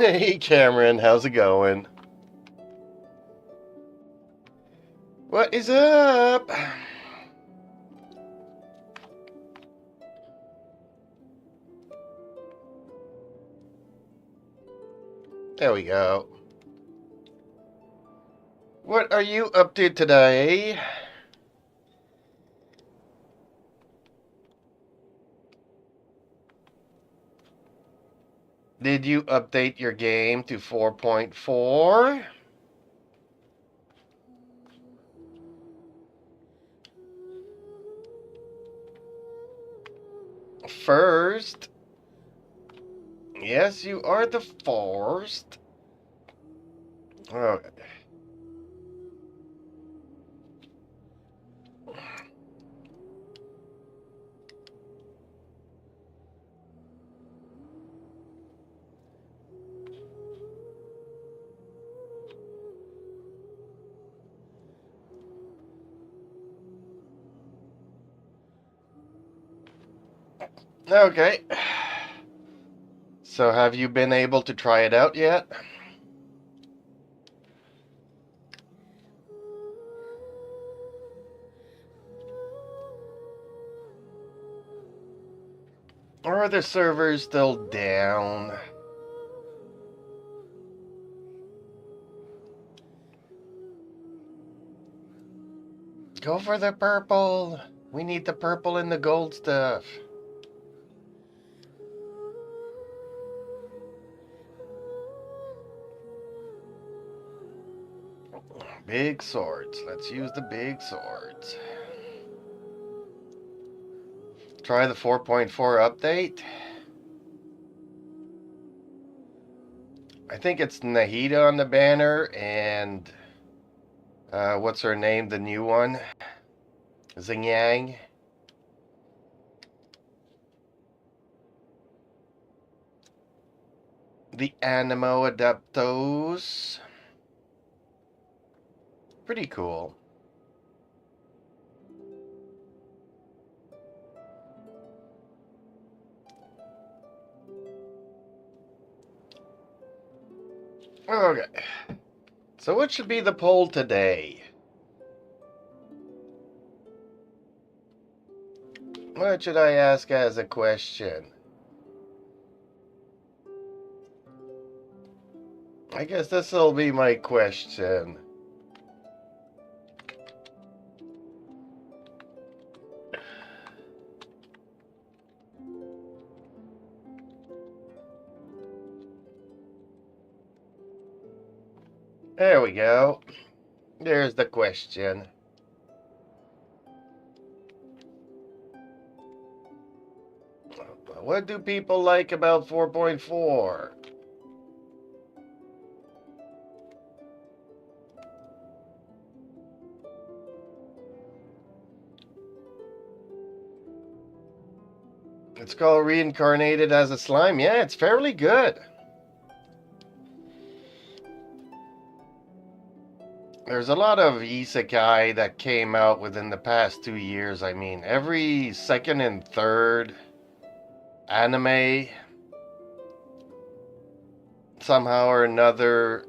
Hey Cameron, how's it going? What is up? There we go. What are you up to today? Did you update your game to 4.4? First? Yes, you are the first. Oh, okay. So have you been able to try it out yet? Or are the servers still down? Go for the purple. We need the purple and the gold stuff. Big swords. Let's use the big swords. Try the 4.4 update. I think it's Nahida on the banner and what's her name? The new one? Xingyang. The Animo Adeptos. Pretty cool. Okay. So what should be the poll today? What should I ask as a question? I guess this will be my question. There we go. There's the question. What do people like about 4.4? It's called Reincarnated as a Slime. Yeah, it's fairly good. There's a lot of isekai that came out within the past 2 years. I mean, every second and third anime somehow or another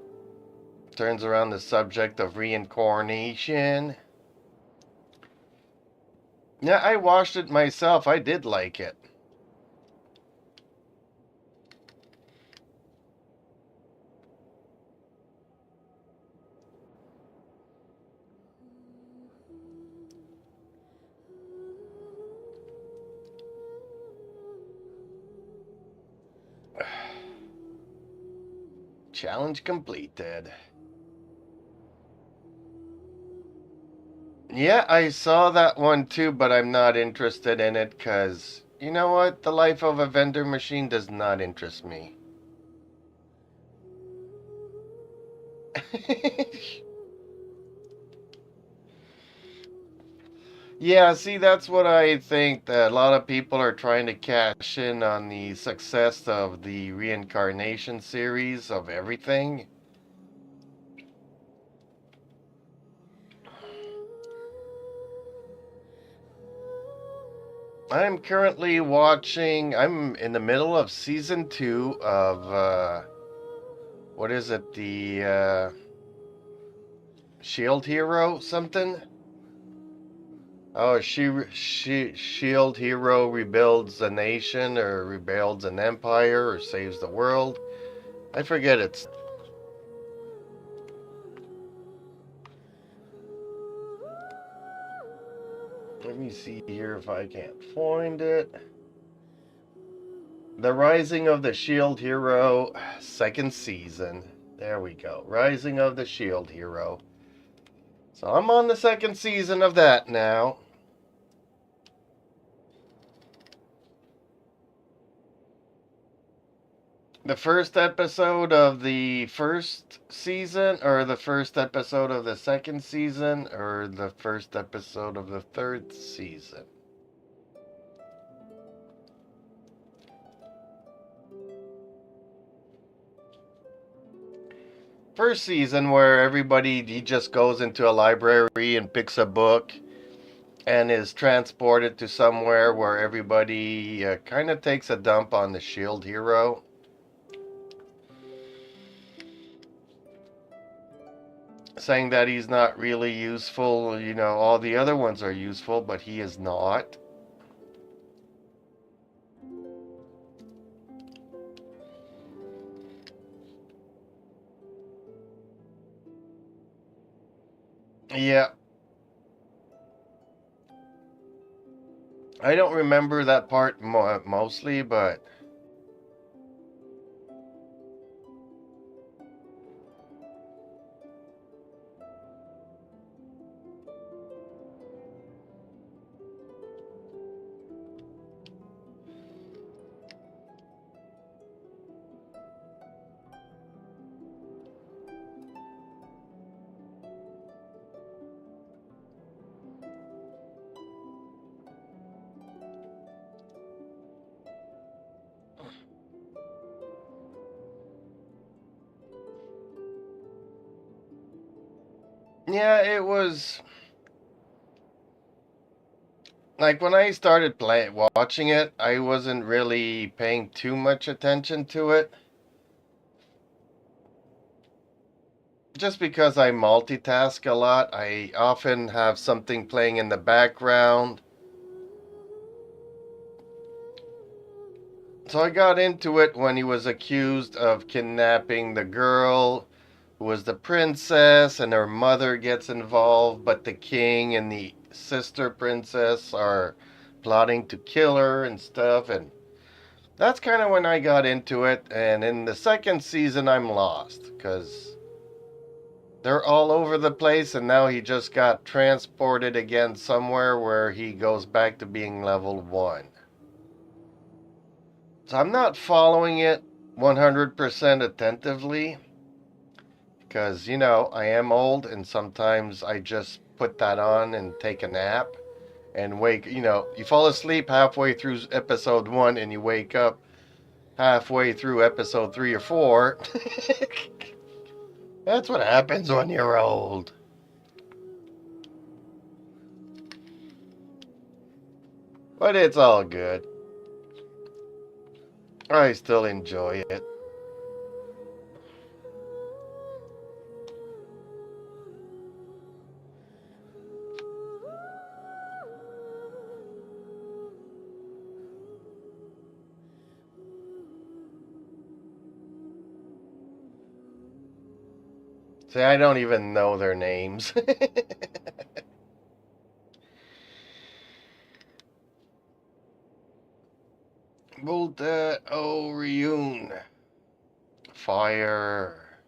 turns around the subject of reincarnation. Yeah, I watched it myself. I did like it. Challenge completed. Yeah, I saw that one too, but I'm not interested in it because, you know what? The life of a vendor machine does not interest me. Yeah, see, that's what I think that a lot of people are trying to cash in on the success of the reincarnation series of everything. I'm currently watching, I'm in the middle of season 2 of what is it? The Shield Hero something? Oh, Shield Hero rebuilds a nation or rebuilds an empire or saves the world. I forget it's. Let me see here if I can't find it. The Rising of the Shield Hero, second season. There we go. Rising of the Shield Hero. So I'm on the second season of that now. The first episode of the first season, or the first episode of the second season, or the first episode of the third season? First season, where he just goes into a library and picks a book and is transported to somewhere where everybody kind of takes a dump on the Shield Hero. Saying that he's not really useful. You know, all the other ones are useful, but he is not. Yeah. I don't remember that part mostly, but yeah, it was like when I started watching it, I wasn't really paying too much attention to it. Just because I multitask a lot, I often have something playing in the background. So I got into it when he was accused of kidnapping the girl who was the princess, and her mother gets involved, but the king and the sister princess are plotting to kill her and stuff. And that's kind of when I got into it. And in the second season, I'm lost because they're all over the place, and now he just got transported again somewhere where he goes back to being level 1. So I'm not following it 100% attentively because, you know, I am old and sometimes I just put that on and take a nap and wake, you know, you fall asleep halfway through episode 1 and you wake up halfway through episode 3 or 4. That's what happens when you're old. But it's all good. I still enjoy it. See, I don't even know their names. Volta Orion. Fire.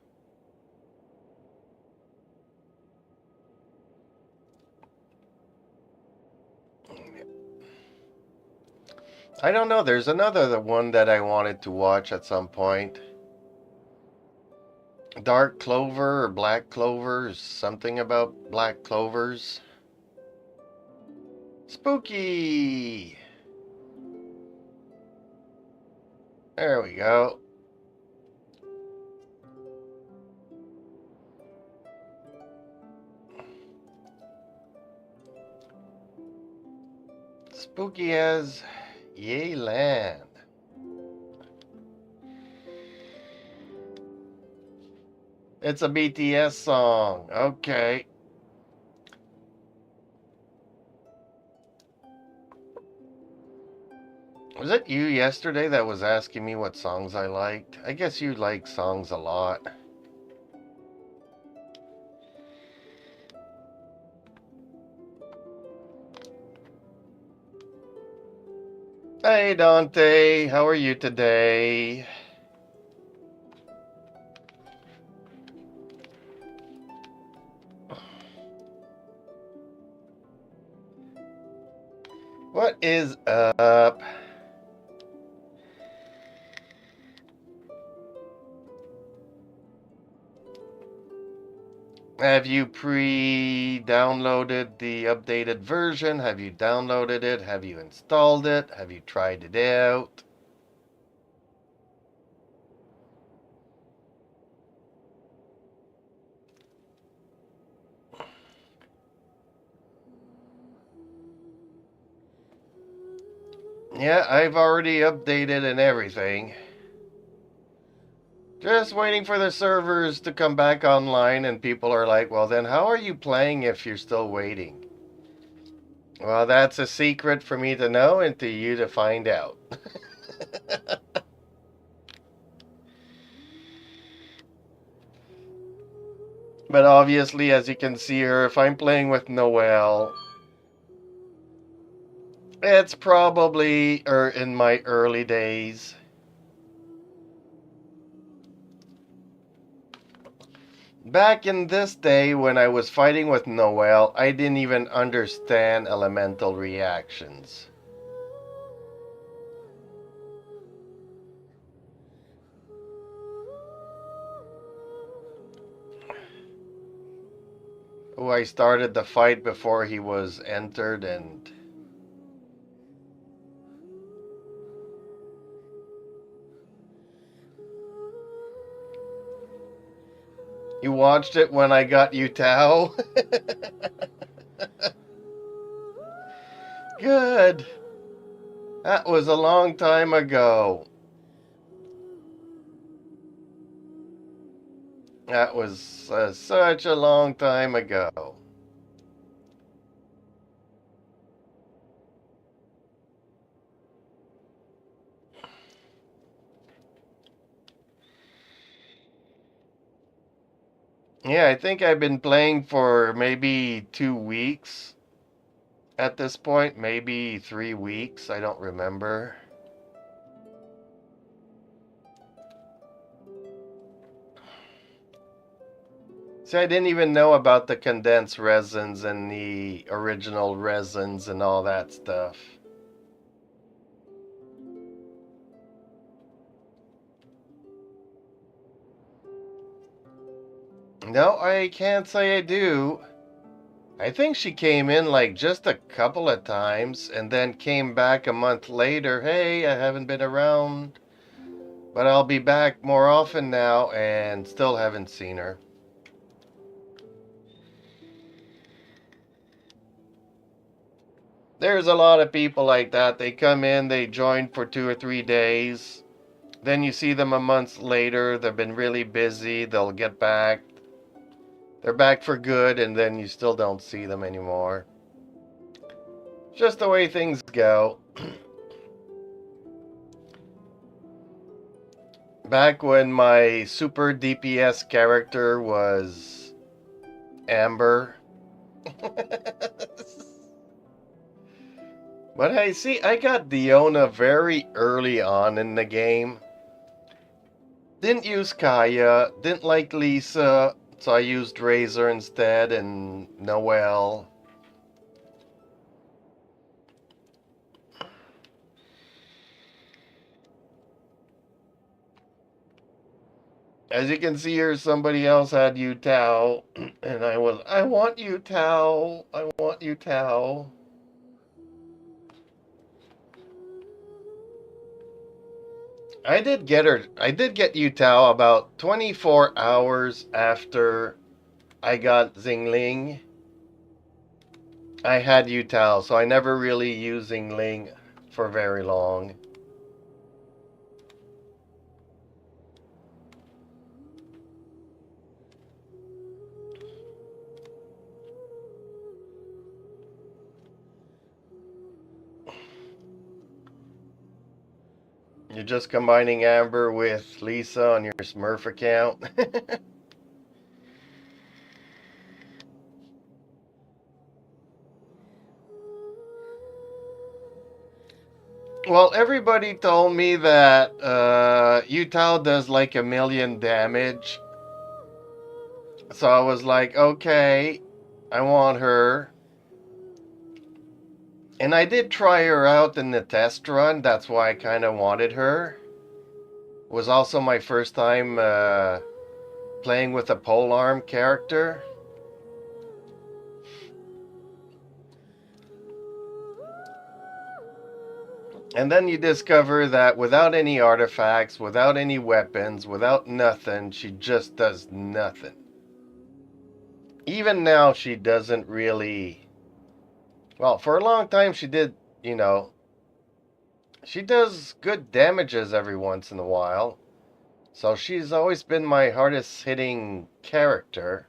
I don't know. There's another one that I wanted to watch at some point. Dark Clover or Black Clovers. Something about black clovers. Spooky. There we go. Spooky as Yay Land. It's a BTS song. Okay. Was it you yesterday that was asking me what songs I liked? I guess you like songs a lot. Hey Dante, how are you today? What is up? Have you pre-downloaded the updated version? Have you downloaded it? Have you installed it? Have you tried it out? Yeah, I've already updated and everything. Just waiting for the servers to come back online, and people are like, well, then how are you playing if you're still waiting? Well, that's a secret for me to know and to you to find out. But obviously, as you can see here, if I'm playing with Noelle, it's probably in my early days. Back in this day when I was fighting with Noelle, I didn't even understand elemental reactions. Oh, I started the fight before he was entered and... You watched it when I got you Tao? Good. That was a long time ago. That was such a long time ago. Yeah, I think I've been playing for maybe 2 weeks at this point. Maybe 3 weeks. I don't remember. See, I didn't even know about the condensed resins and the original resins and all that stuff. No, I can't say I do. I think she came in like just a couple of times and then came back a month later. Hey, I haven't been around, but I'll be back more often now, and still haven't seen her. There's a lot of people like that. They come in, they join for 2 or 3 days. Then you see them a month later. They've been really busy. They'll get back. They're back for good, and then you still don't see them anymore. Just the way things go. Back when my super DPS character was Amber. But hey, see, I got Diona very early on in the game. Didn't use Kaya, didn't like Lisa, so I used Razor instead and Noelle. As you can see here, somebody else had you Tao, and I want you Tao, I want you Tao. I did get you Tao about 24 hours after I got Xingling. I had you Tao, so I never really used Xingling for very long. You're just combining Amber with Lisa on your Smurf account. Well, everybody told me that Utah does like 1,000,000 damage. So I was like, okay, I want her. And I did try her out in the test run. That's why I kind of wanted her. It was also my first time playing with a polearm character. And then you discover that without any artifacts, without any weapons, without nothing, she just does nothing. Even now, she doesn't really. Well, for a long time, she did, you know, she does good damages every once in a while. So she's always been my hardest hitting character.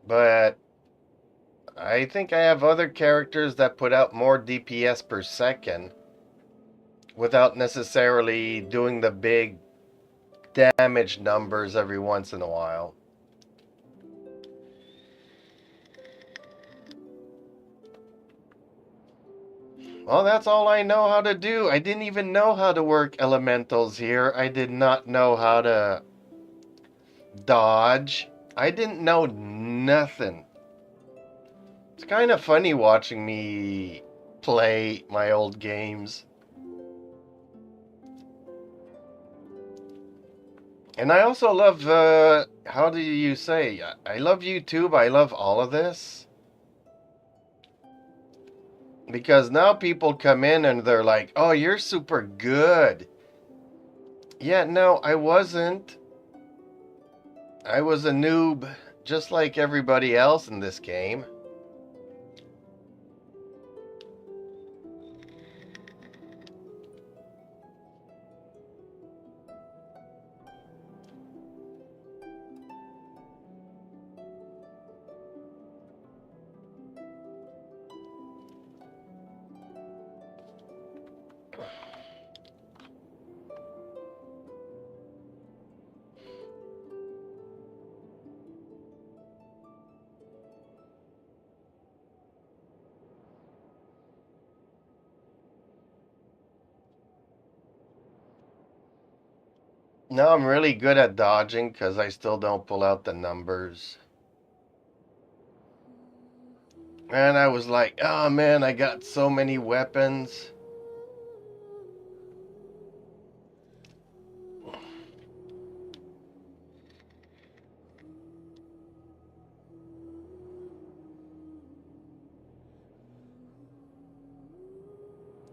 But I think I have other characters that put out more DPS per second without necessarily doing the big damage numbers every once in a while. Well, that's all I know how to do. I didn't even know how to work elementals here. I did not know how to dodge. I didn't know nothing. It's kind of funny watching me play my old games. And I also love, how do you say? I love YouTube. I love all of this. Because now people come in and they're like, oh, you're super good. Yeah, no, I wasn't. I was a noob, just like everybody else in this game. Now I'm really good at dodging because I still don't pull out the numbers. And I was like, oh man, I got so many weapons.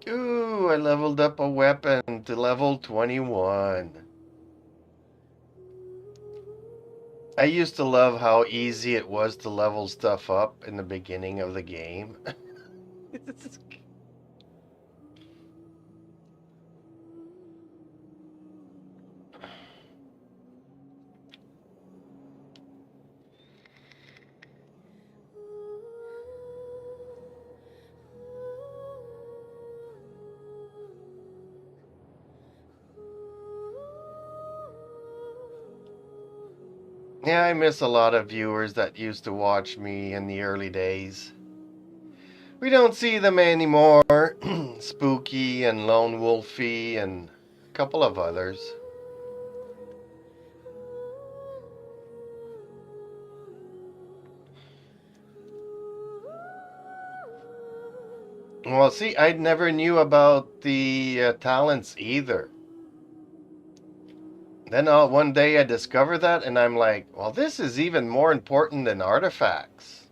Ooh, I leveled up a weapon to level 21. I used to love how easy it was to level stuff up in the beginning of the game. Yeah, I miss a lot of viewers that used to watch me in the early days. We don't see them anymore. Spooky and Lone Wolfie and a couple of others. Well, see, I never knew about the talents either. Then one day I discovered that and I'm like, well, this is even more important than artifacts.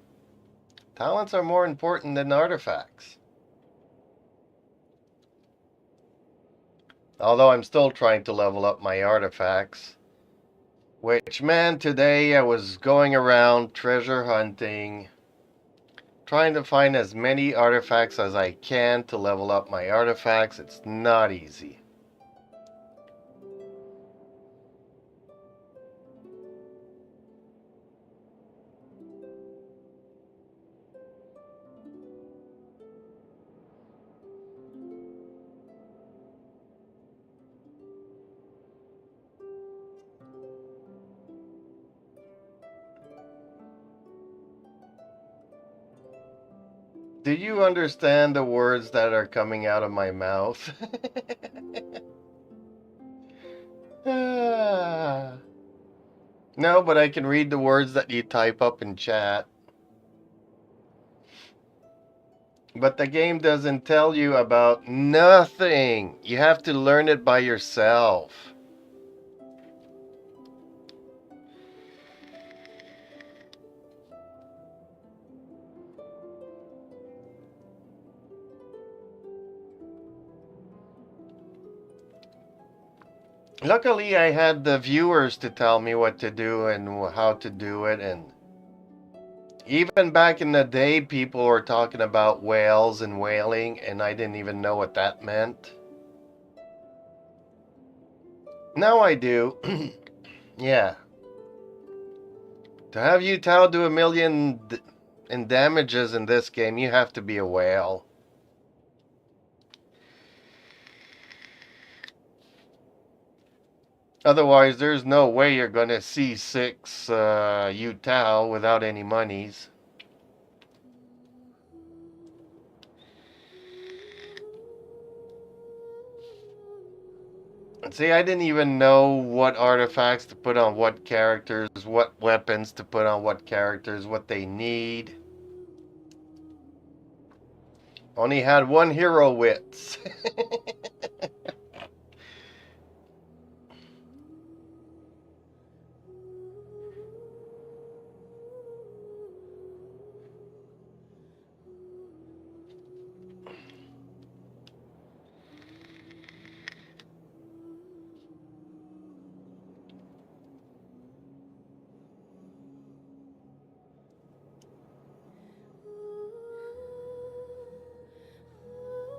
Talents are more important than artifacts. Although I'm still trying to level up my artifacts. Which, man, today I was going around treasure hunting, trying to find as many artifacts as I can to level up my artifacts. It's not easy. Do you understand the words that are coming out of my mouth? Ah. No, but I can read the words that you type up in chat. But the game doesn't tell you about nothing. You have to learn it by yourself. Luckily, I had the viewers to tell me what to do and how to do it. And even back in the day, people were talking about whales and whaling, and I didn't even know what that meant. Now I do. Yeah. To have you Tao do a million in damages in this game, you have to be a whale. Otherwise, there's no way you're going to see 6 Yu Tao without any monies. See, I didn't even know what artifacts to put on what characters, what weapons to put on what characters, what they need. Only had one hero wits.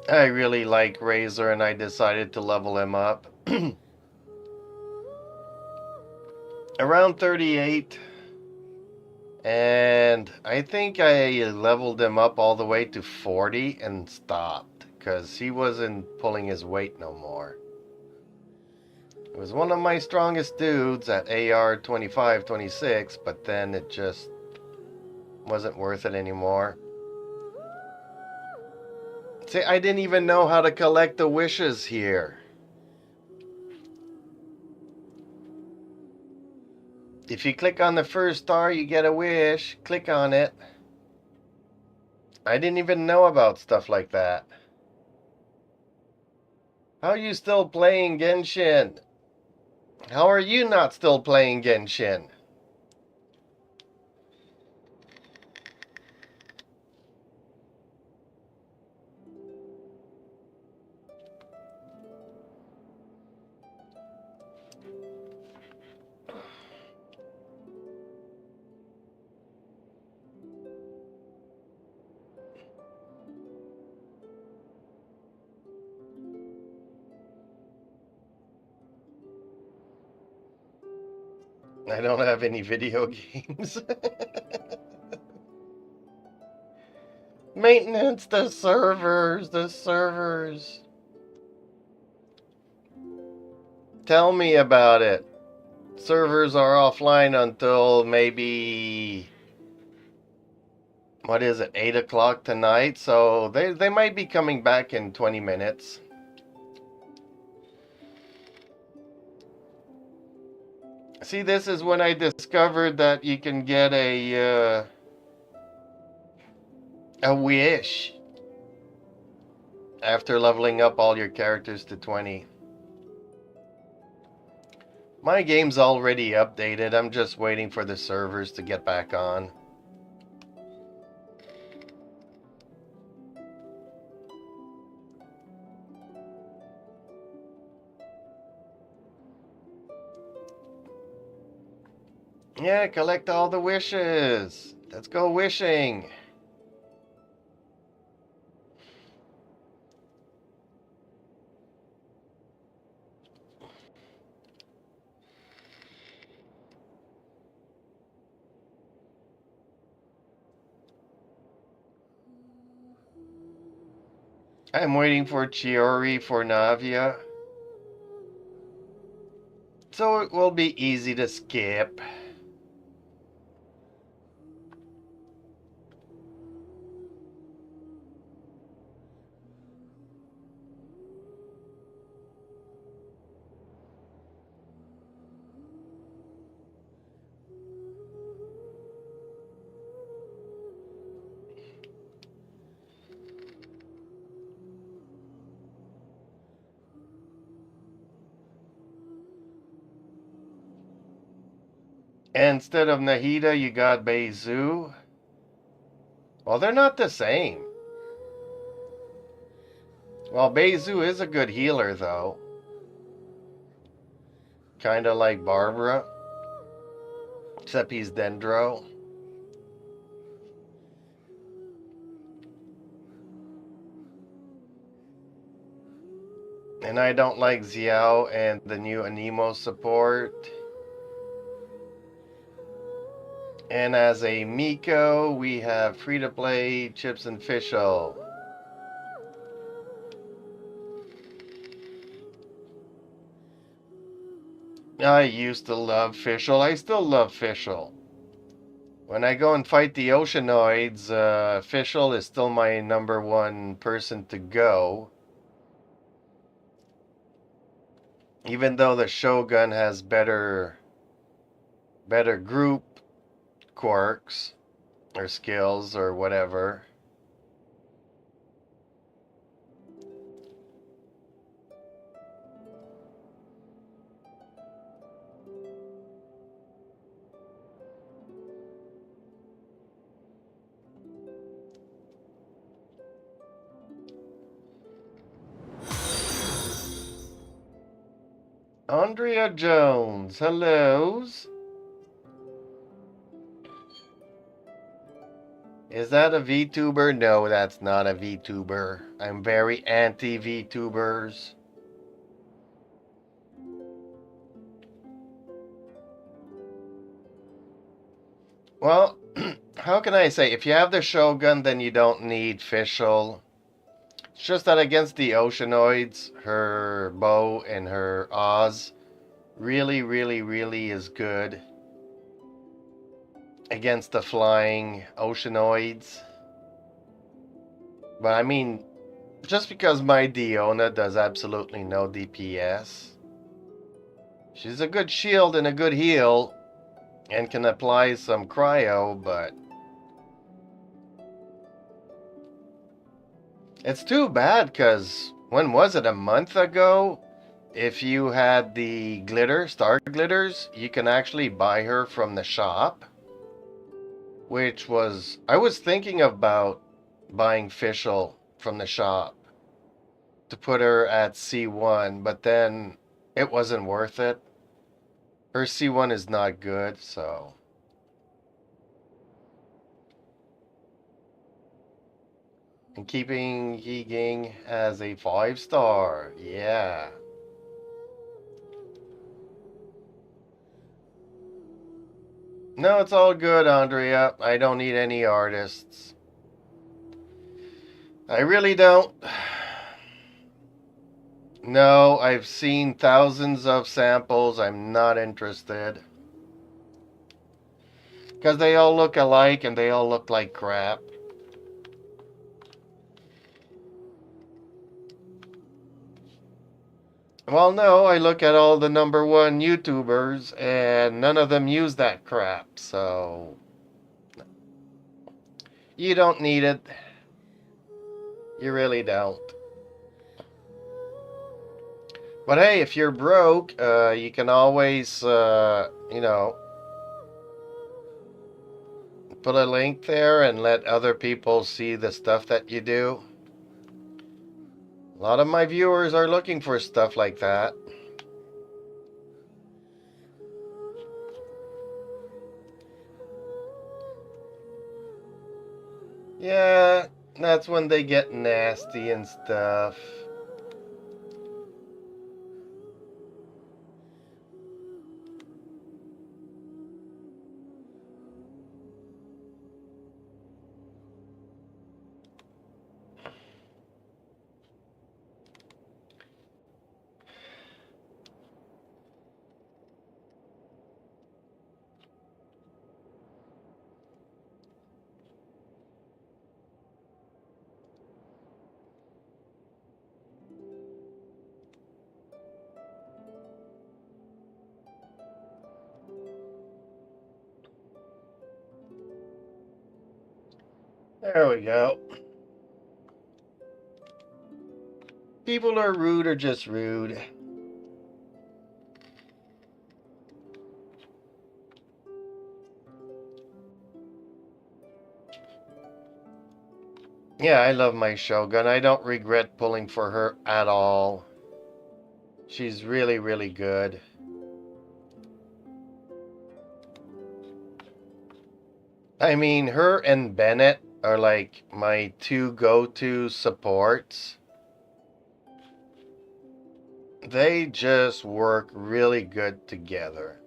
I really like Razor and I decided to level him up. Around 38. And I think I leveled him up all the way to 40 and stopped. Because he wasn't pulling his weight no more. It was one of my strongest dudes at AR 25, 26. But then it just wasn't worth it anymore. See, I didn't even know how to collect the wishes here. If you click on the first star, you get a wish. Click on it. I didn't even know about stuff like that. How are you still playing Genshin? How are you not still playing Genshin? I don't have any video games. Maintenance, the servers. Tell me about it. Servers are offline until maybe, what is it, 8 o'clock tonight? So they might be coming back in 20 minutes. See, this is when I discovered that you can get a wish after leveling up all your characters to 20. My game's already updated. I'm just waiting for the servers to get back on. Yeah, collect all the wishes. Let's go wishing. I'm waiting for Chiori for Navia. So it will be easy to skip. Instead of Nahida, you got Beizu. Well, they're not the same. Well, Beizu is a good healer, though. Kinda like Barbara. Except he's Dendro. And I don't like Xiao and the new Anemo support. And as a Miko, we have free-to-play Chips and Fischl. I used to love Fischl. I still love Fischl. When I go and fight the Oceanoids, Fischl is still my number one person to go. Even though the Shogun has better group quirks or skills or whatever. Andrea Jones, hellos. Is that a VTuber? No, that's not a VTuber. I'm very anti-VTubers. Well, how can I say? If you have the Shogun, then you don't need Fischl. It's just that against the Oceanoids, her bow and her Oz really, really, really is good against the flying Oceanoids. But I mean, just because my Diona does absolutely no DPS, she's a good shield and a good heal and can apply some cryo, but it's too bad because when was it? A month ago? If you had the glitter, star glitters, you can actually buy her from the shop. Which was, I was thinking about buying Fischl from the shop to put her at C1, but then it wasn't worth it. Her C1 is not good, so. And keeping Yiging as a 5-star, yeah. No, it's all good, Andrea. I don't need any artists. I really don't. No, I've seen thousands of samples. I'm not interested. Because they all look alike and they all look like crap. Well, no, I look at all the number one YouTubers and none of them use that crap, so you don't need it. You really don't. But hey, if you're broke, you can always, put a link there and let other people see the stuff that you do. A lot of my viewers are looking for stuff like that. Yeah, that's when they get nasty and stuff. There we go. People are rude or just rude. Yeah, I love my Shogun. I don't regret pulling for her at all. She's really, really good. I mean, her and Bennett are like my two go-to supports. They just work really good together.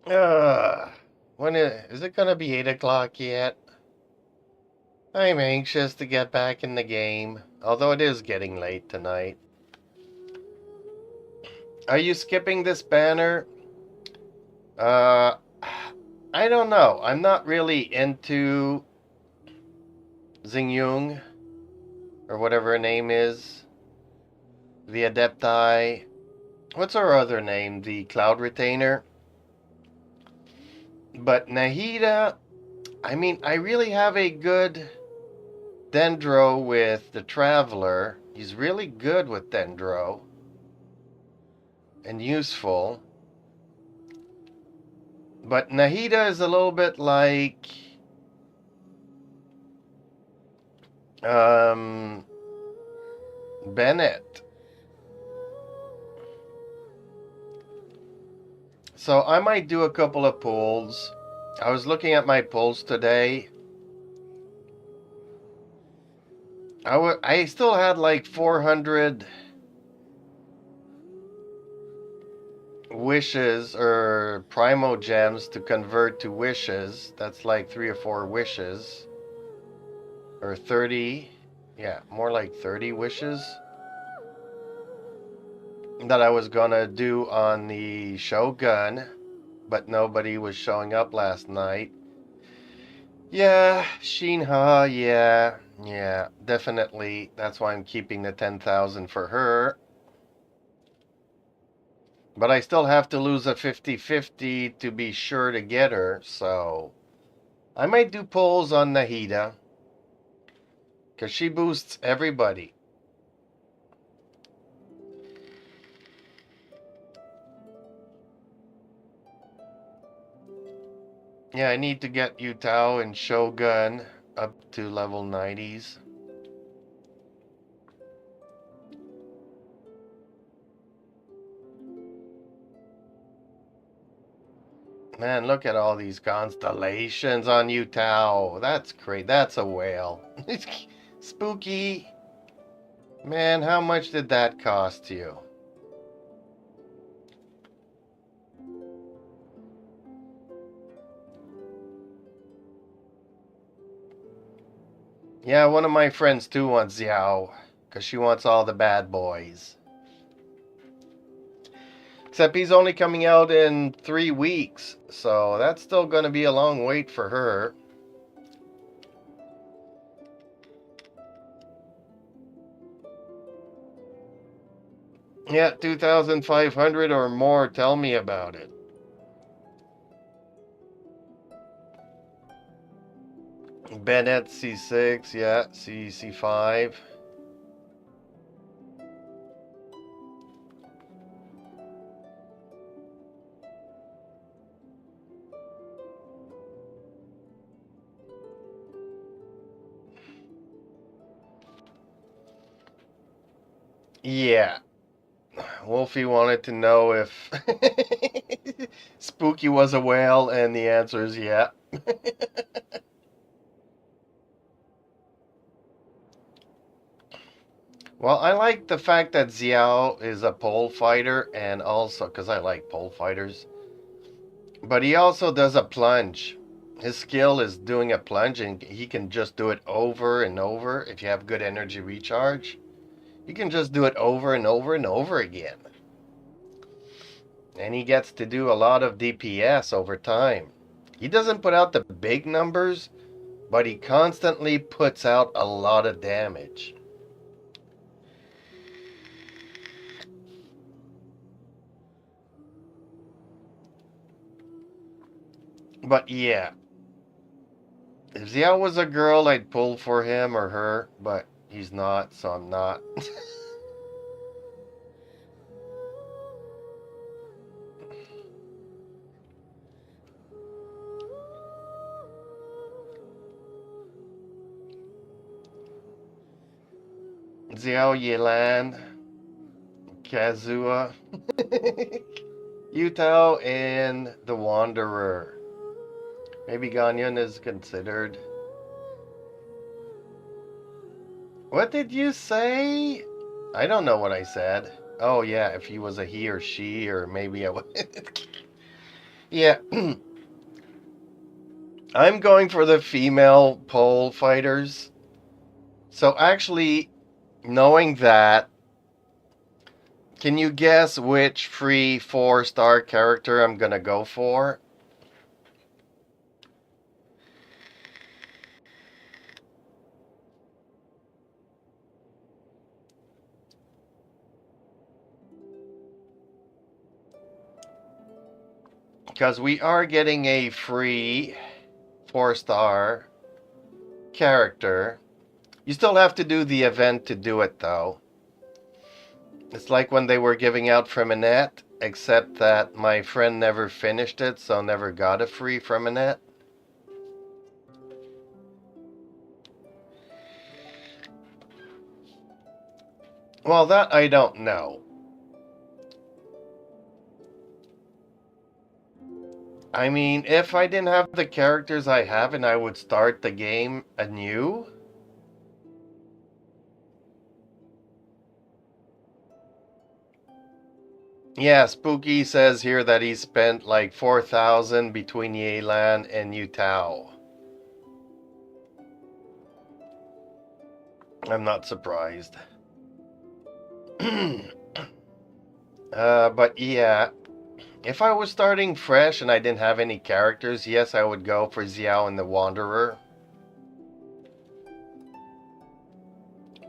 Uh, is it gonna be 8 o'clock yet? I'm anxious to get back in the game, although it is getting late tonight. Are you skipping this banner? Uh, I don't know. I'm not really into Xingyung, or whatever her name is. The Adepti. What's her other name? The Cloud Retainer. But Nahida, I mean, I really have a good Dendro with the Traveler. He's really good with Dendro. And useful. But Nahida is a little bit like Bennett. So I might do a couple of pulls. I was looking at my pulls today. I still had like 400 wishes or primo gems to convert to wishes. That's like 3 or 4 wishes. Or 30. Yeah, more like 30 wishes. That I was gonna do on the Shogun. But nobody was showing up last night. Yeah, Shinha, yeah. Yeah, definitely. That's why I'm keeping the 10,000 for her. But I still have to lose a 50-50 to be sure to get her, so I might do polls on Nahida. Because she boosts everybody. Yeah, I need to get Yutao and Shogun up to level 90s. Man, look at all these constellations on Yutao. That's great. That's a whale. It's spooky. Man, how much did that cost you? Yeah, one of my friends too wants Xiao. Because she wants all the bad boys. Except he's only coming out in 3 weeks. So that's still going to be a long wait for her. Yeah, 2,500 or more. Tell me about it. Bennett C6, yeah, C5. Yeah, Wolfie wanted to know if Spooky was a whale, and the answer is yeah. Well, I like the fact that Xiao is a pole fighter, and also because I like pole fighters, but he also does a plunge. His skill is doing a plunge, and he can just do it over and over. If you have good energy recharge, you can just do it over and over and over again. And he gets to do a lot of DPS over time. He doesn't put out the big numbers, but he constantly puts out a lot of damage. But yeah, if Xiao was a girl, I'd pull for him or her, but he's not, so I'm not. Xiao Yelan, Kazua, Yutao, and the Wanderer. Maybe Ganyan is considered. What did you say? I don't know what I said. Oh yeah, if he was a he or she, or maybe I was. Yeah, I'm going for the female pole fighters. So actually, knowing that, can you guess which free 4-star character I'm gonna go for? Because we are getting a free 4-star character. You still have to do the event to do it, though. It's like when they were giving out Freminette, except that my friend never finished it, so never got a free Freminette. Well, that I don't know. I mean, if I didn't have the characters I have and I would start the game anew. Yeah, Spooky says here that he spent like 4,000 between Yelan and Yutao. I'm not surprised. But yeah, if I was starting fresh and I didn't have any characters, yes, I would go for Xiao and the Wanderer.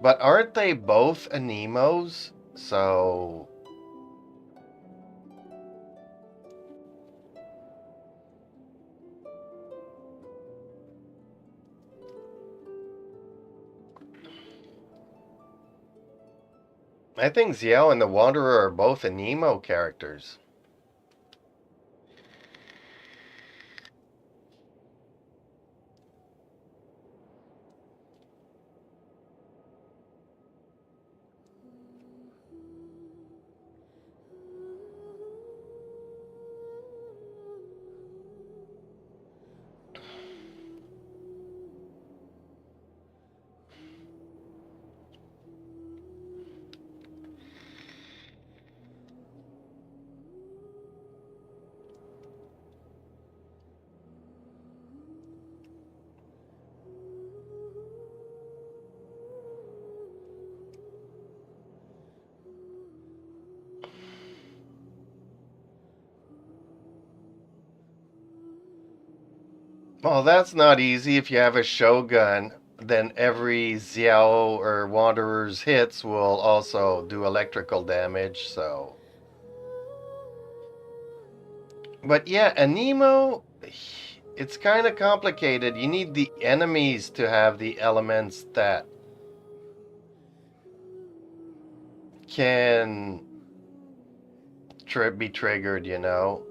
But aren't they both Anemos? So I think Xiao and the Wanderer are both Anemo characters. Well, that's not easy. If you have a Shogun, then every Xiao or Wanderer's hits will also do electrical damage, so. But yeah, Anemo, it's kind of complicated. You need the enemies to have the elements that can be triggered, you know?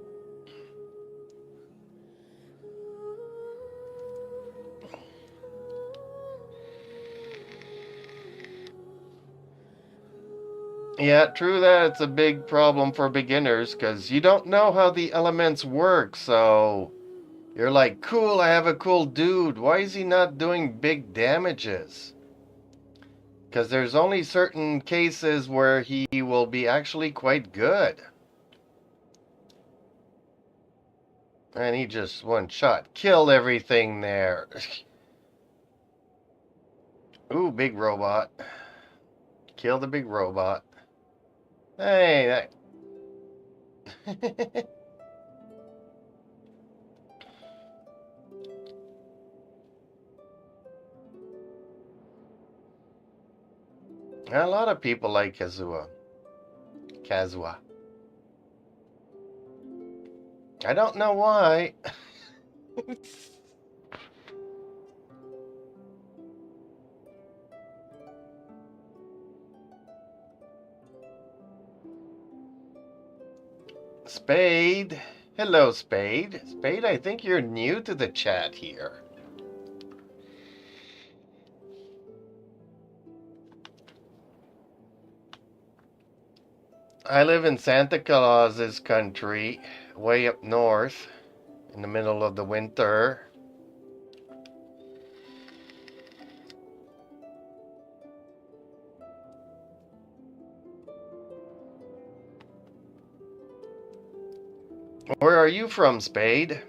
Yeah, true that it's a big problem for beginners because you don't know how the elements work, so you're like, cool, I have a cool dude. Why is he not doing big damages? Because there's only certain cases where he will be actually quite good. And he just one shot killed everything there. Ooh, big robot. Kill the big robot. Hey, that... A lot of people like Kazuha. Kazuha. I don't know why. Spade. Hello, Spade. Spade, I think you're new to the chat here. I live in Santa Claus's country, way up north, in the middle of the winter. Where are you from, Spade?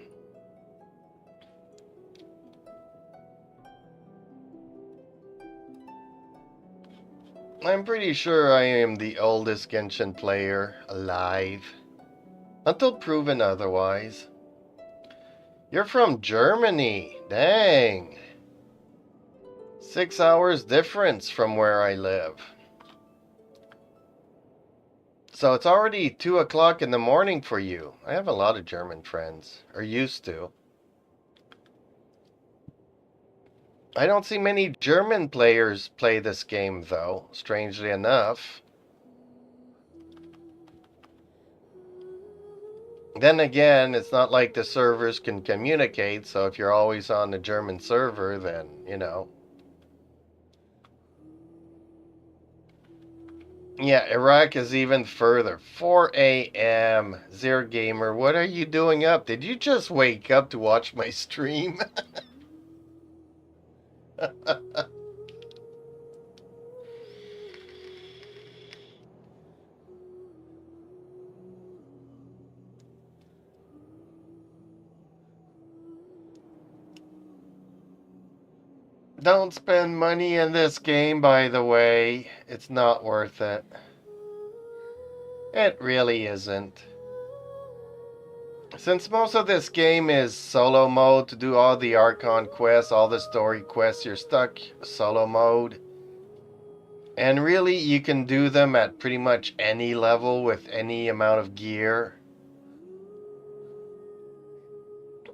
I'm pretty sure I am the oldest Genshin player alive, until proven otherwise. You're from Germany, dang. 6 hours difference from where I live. So it's already 2 o'clock in the morning for you. I have a lot of German friends, or used to. I don't see many German players play this game, though, strangely enough. Then again, it's not like the servers can communicate, so if you're always on the German server, then, you know. Yeah, Iraq is even further. 4 a.m. Zero Gamer, what are you doing up? Did you just wake up to watch my stream? Don't spend money in this game, by the way. It's not worth it. It really isn't. Since most of this game is solo mode, to do all the Archon quests, all the story quests, you're stuck solo mode. And really, you can do them at pretty much any level with any amount of gear.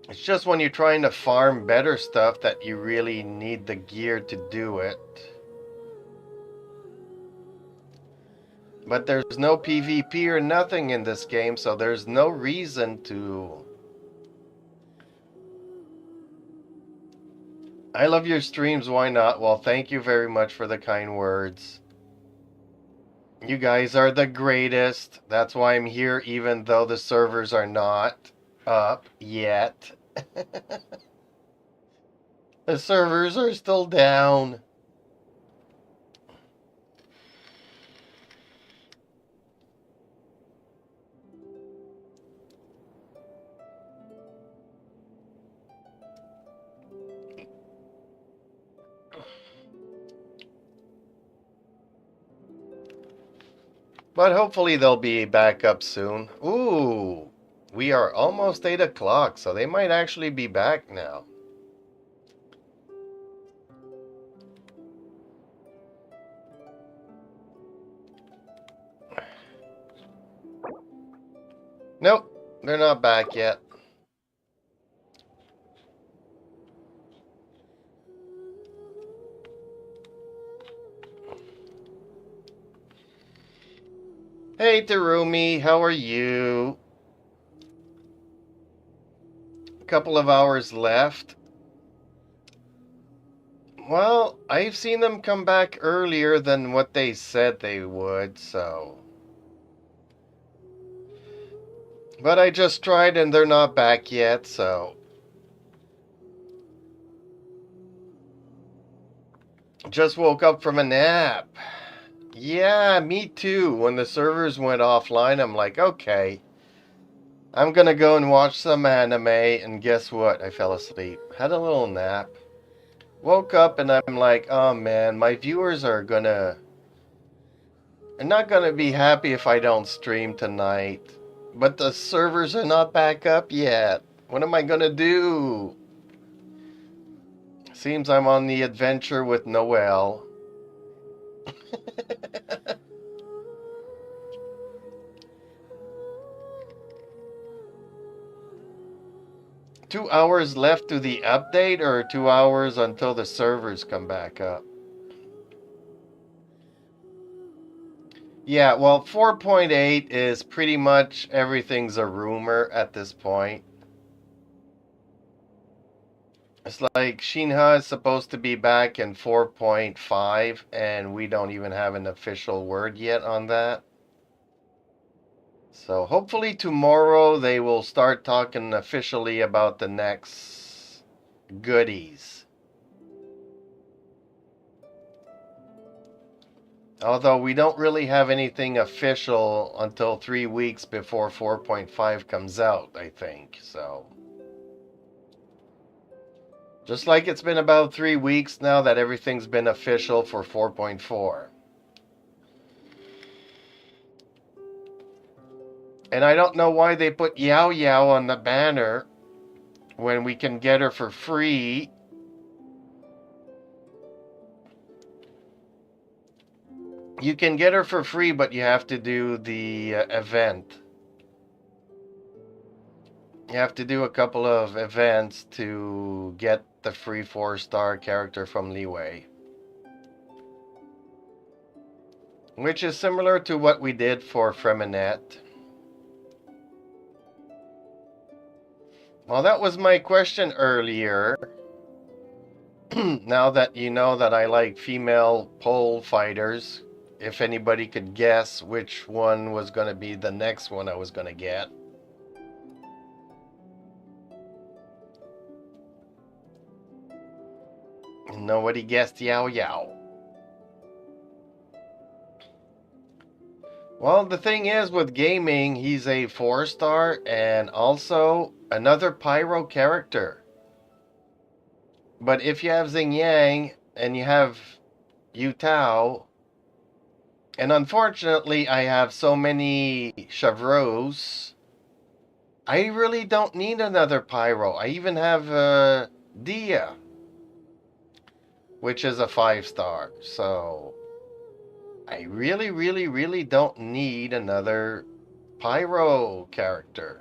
It's just when you're trying to farm better stuff that you really need the gear to do it. But there's no PvP or nothing in this game, so there's no reason to... I love your streams, why not? Well, thank you very much for the kind words. You guys are the greatest. That's why I'm here, even though the servers are not up yet. The servers are still down. But hopefully they'll be back up soon. Ooh, we are almost 8 o'clock, so they might actually be back now. Nope, they're not back yet. Hey Terumi, how are you? A couple of hours left. Well, I've seen them come back earlier than what they said they would, so... But I just tried and they're not back yet, so... Just woke up from a nap. Yeah, me too. When the servers went offline, I'm like, okay. I'm gonna go and watch some anime, and guess what? I fell asleep. Had a little nap. Woke up and I'm like, oh man, my viewers are not gonna be happy if I don't stream tonight. But the servers are not back up yet. What am I gonna do? Seems I'm on the adventure with Noel. 2 hours left to the update, or 2 hours until the servers come back up? Yeah, well, 4.8 is pretty much everything's a rumor at this point. It's like Shinha is supposed to be back in 4.5, and we don't even have an official word yet on that. So hopefully tomorrow they will start talking officially about the next goodies. Although we don't really have anything official until 3 weeks before 4.5 comes out, I think. So just like it's been about 3 weeks now that everything's been official for 4.4. And I don't know why they put Yao Yao on the banner when we can get her for free. You can get her for free, but you have to do the event. You have to do a couple of events to get the free 4-star character from Leeway. Which is similar to what we did for Freminette. Well, that was my question earlier. Now that you know that I like female pole fighters, if anybody could guess which one was going to be the next one I was going to get. Nobody guessed Yao Yao. Well, the thing is with gaming, he's a 4-star and also another pyro character. But if you have Xing Yang and you have Yu Tao, and unfortunately I have so many Chavros, I really don't need another pyro. I even have Dia, which is a 5-star. So I really, really, really don't need another pyro character.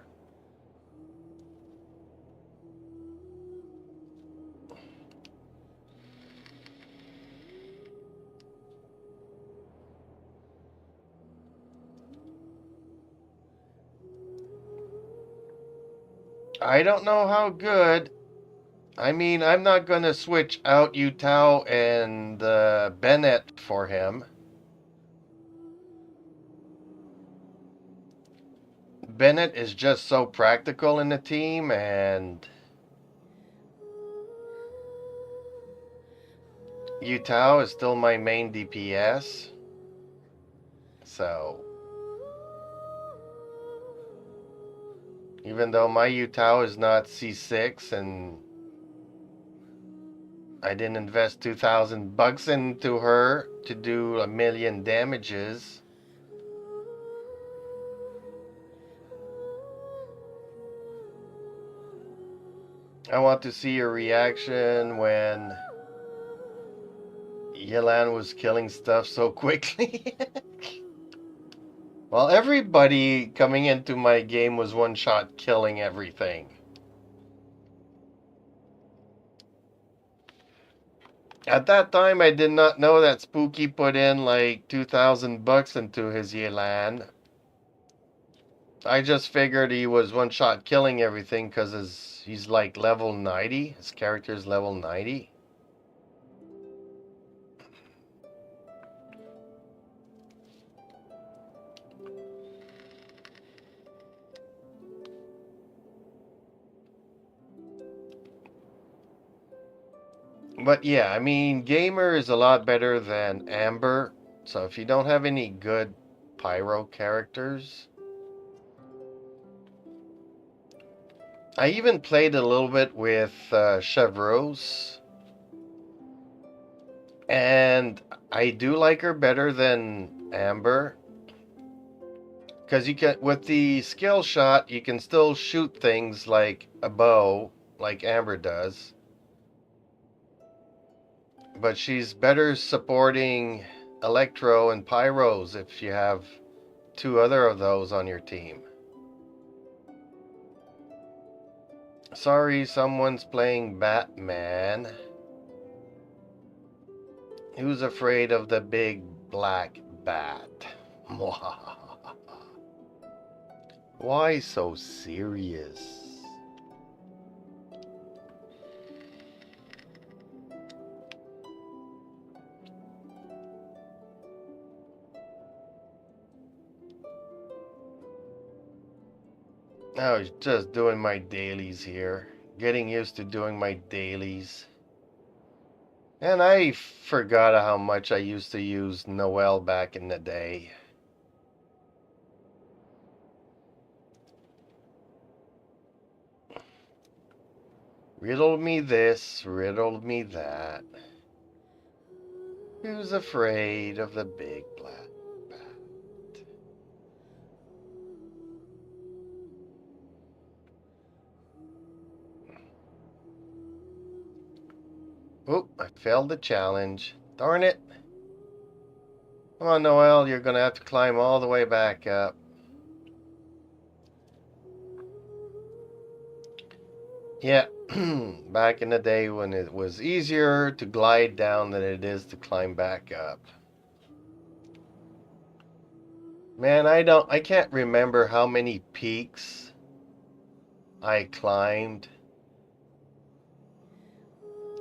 I don't know how good. I mean, I'm not going to switch out Yu Tao and Bennett for him. Bennett is just so practical in the team, and Yu Tao is still my main DPS. So, even though my Yu Tao is not C6 and I didn't invest 2,000 bucks into her to do 1,000,000 damages. I want to see your reaction when Yelan was killing stuff so quickly. Well, everybody coming into my game was one-shot killing everything. At that time, I did not know that Spooky put in like 2,000 bucks into his Yelan. I just figured he was one-shot killing everything because he's like level 90. His character's level 90. But yeah, I mean, Gamer is a lot better than Amber. So if you don't have any good pyro characters, I even played a little bit with Chevreuse, and I do like her better than Amber. Because you can, with the skill shot, you can still shoot things like a bow, like Amber does. But she's better supporting Electro and Pyros if you have two other of those on your team. Sorry, someone's playing Batman. Who's afraid of the big black bat? Why so serious? I was just doing my dailies here. Getting used to doing my dailies. And I forgot how much I used to use Noel back in the day. Riddle me this, riddle me that. Who's afraid of the big black bat? Oop, I failed the challenge. Darn it. Come on, Noel, you're gonna have to climb all the way back up. Yeah, back in the day when it was easier to glide down than it is to climb back up. Man, I can't remember how many peaks I climbed.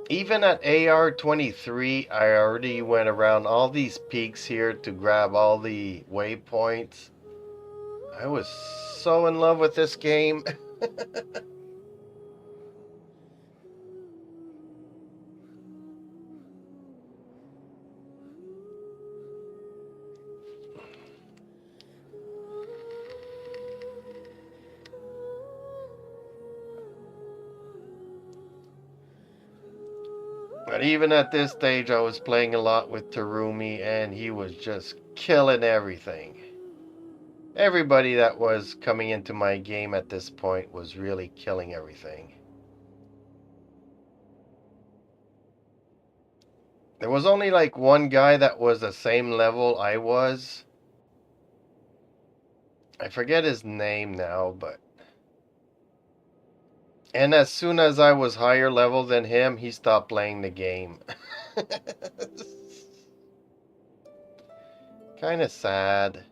Even at AR-23, I already went around all these peaks here to grab all the waypoints. I was so in love with this game. But even at this stage, I was playing a lot with Terumi, and he was just killing everything. Everybody that was coming into my game at this point was really killing everything. There was only like one guy that was the same level I was. I forget his name now, but... And as soon as I was higher level than him, he stopped playing the game. Kind of sad.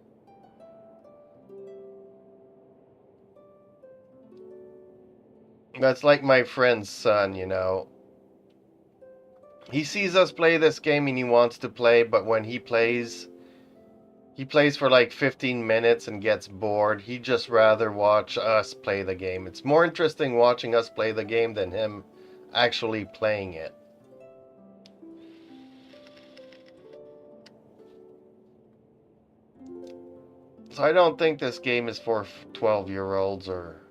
That's like my friend's son, you know. He sees us play this game and he wants to play, but when he plays for like 15 minutes and gets bored. He'd just rather watch us play the game. It's more interesting watching us play the game than him actually playing it. So I don't think this game is for 12-year-olds or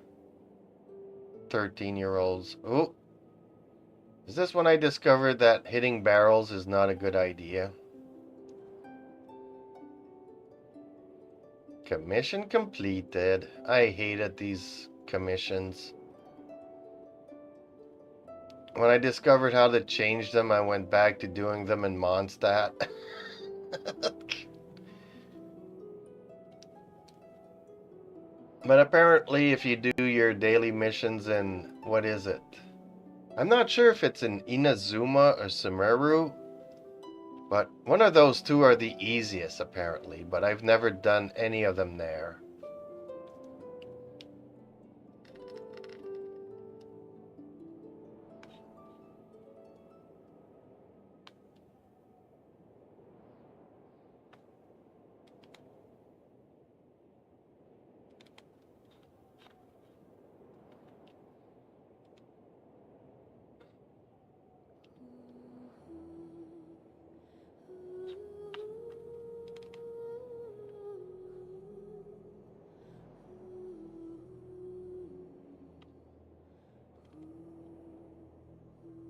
13-year-olds. Oh, is this when I discovered that hitting barrels is not a good idea? Commission completed. I hated these commissions. When I discovered how to change them, I went back to doing them in Mondstadt. But apparently, if you do your daily missions in, what is it? I'm not sure if it's in Inazuma or Sumeru, but one of those two are the easiest, apparently. But I've never done any of them there.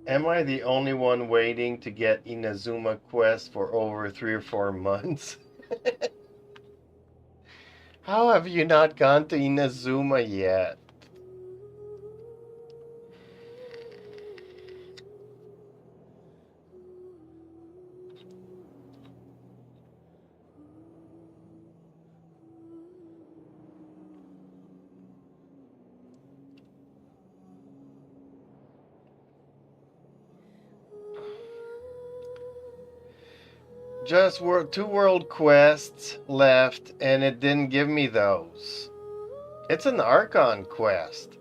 Am I the only one waiting to get Inazuma Quest for over 3 or 4 months? How have you not gone to Inazuma yet? Just 2 world quests left, and it didn't give me those. It's an Archon quest.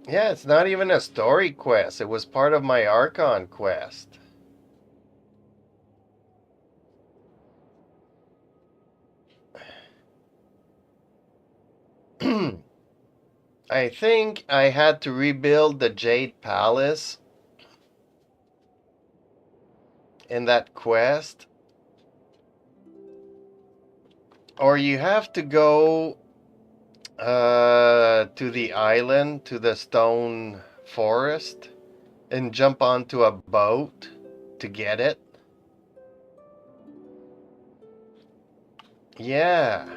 Yeah, it's not even a story quest. It was part of my Archon quest. I think I had to rebuild the Jade Palace in that quest. Or you have to go to the island, to the stone forest, and jump onto a boat to get it. Yeah.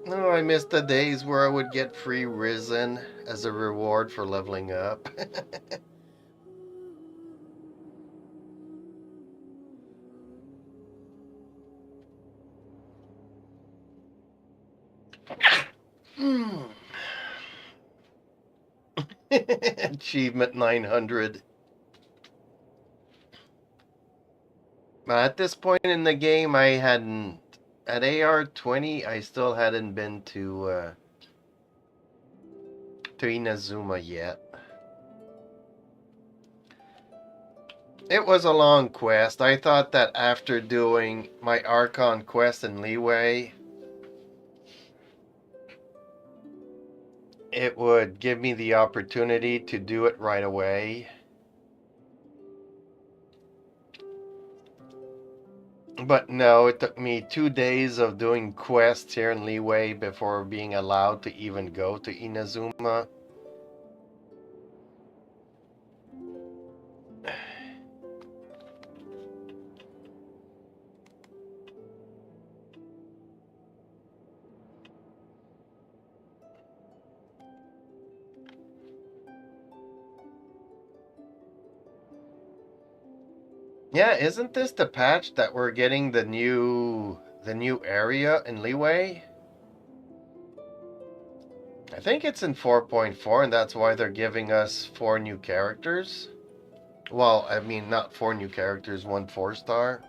No, I missed the days where I would get free Risen as a reward for leveling up. Achievement 900. At this point in the game, I hadn't. At AR 20, I still hadn't been to Inazuma yet. It was a long quest. I thought that after doing my Archon quest in Leeway, it would give me the opportunity to do it right away. But no, it took me 2 days of doing quests here in Leeway before being allowed to even go to Inazuma. Yeah, isn't this the patch that we're getting the new area in Leeway? I think it's in 4.4, and that's why they're giving us 4 new characters. Well, I mean, not four new characters, one 4-star.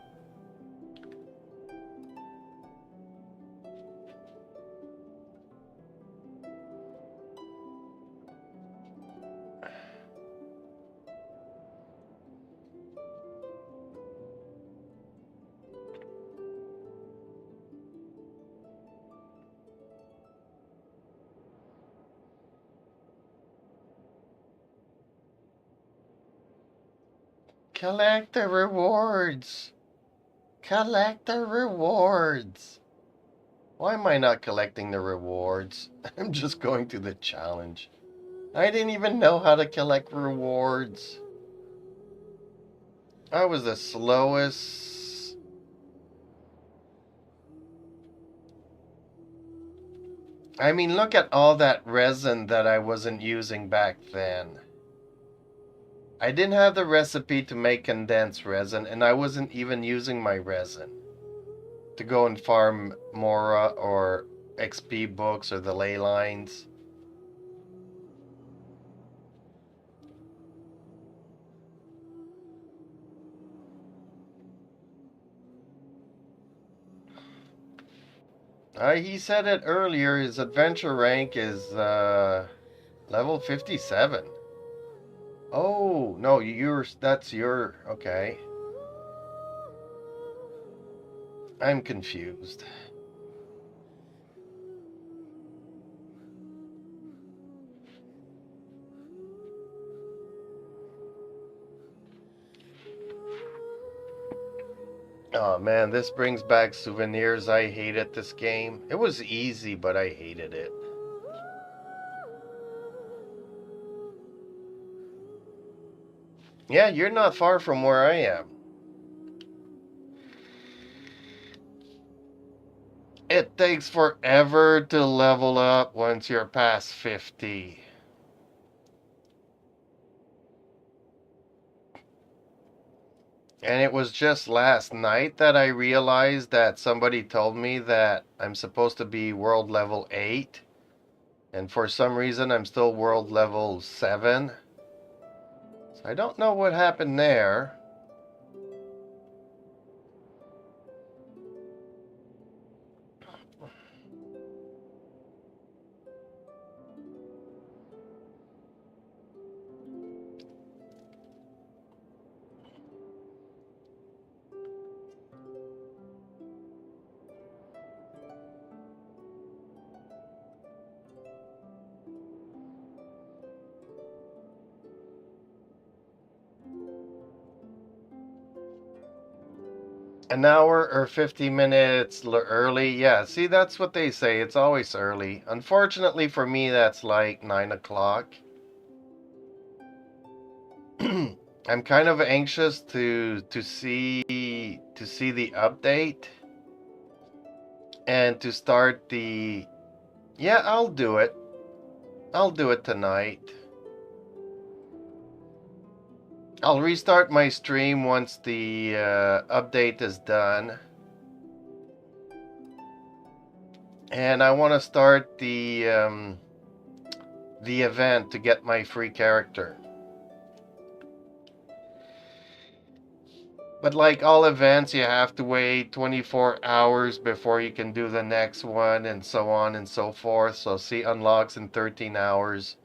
Collect the rewards. Collect the rewards. Why am I not collecting the rewards? I'm just going to the challenge. I didn't even know how to collect rewards. I was the slowest. I mean, look at all that resin that I wasn't using back then. I didn't have the recipe to make condensed resin, and I wasn't even using my resin to go and farm Mora or XP books or the ley lines. He said it earlier, his adventure rank is level 57. Oh, no, that's your, okay. I'm confused. Oh man, this brings back souvenirs. I hated this game. It was easy, but I hated it. Yeah, you're not far from where I am. It takes forever to level up once you're past 50. And it was just last night that I realized that somebody told me that I'm supposed to be world level 8. And for some reason, I'm still world level 7. So I don't know what happened there. An hour or 50 minutes early. Yeah, see, that's what they say. It's always early. Unfortunately for me, that's like 9 o'clock. I'm kind of anxious to see the update and to start the. Yeah, I'll do it. I'll do it tonight. I'll restart my stream once the update is done. And I want to start the event to get my free character. But like all events, you have to wait 24 hours before you can do the next one, and so on and so forth. So C unlocks in 13 hours.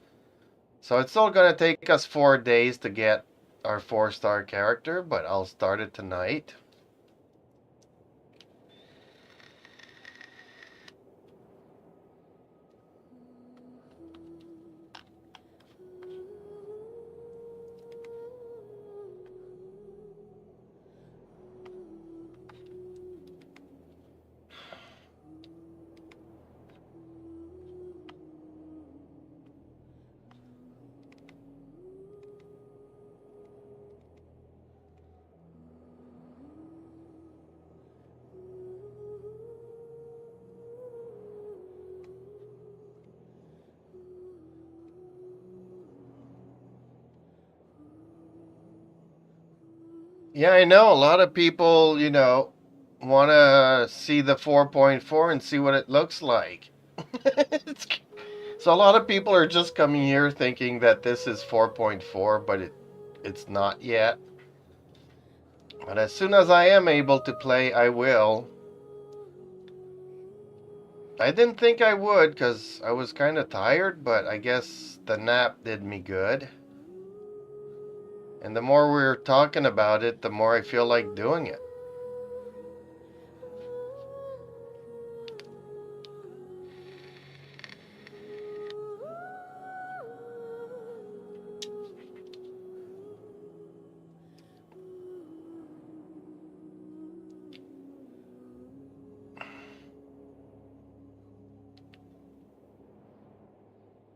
So it's still going to take us 4 days to get our 4-star character, but I'll start it tonight. Yeah, I know a lot of people, want to see the 4.4 and see what it looks like. So a lot of people are just coming here thinking that this is 4.4, but It's not yet. But as soon as I am able to play, I will. I didn't think I would because I was kind of tired, but I guess the nap did me good. And the more we're talking about it, the more I feel like doing it.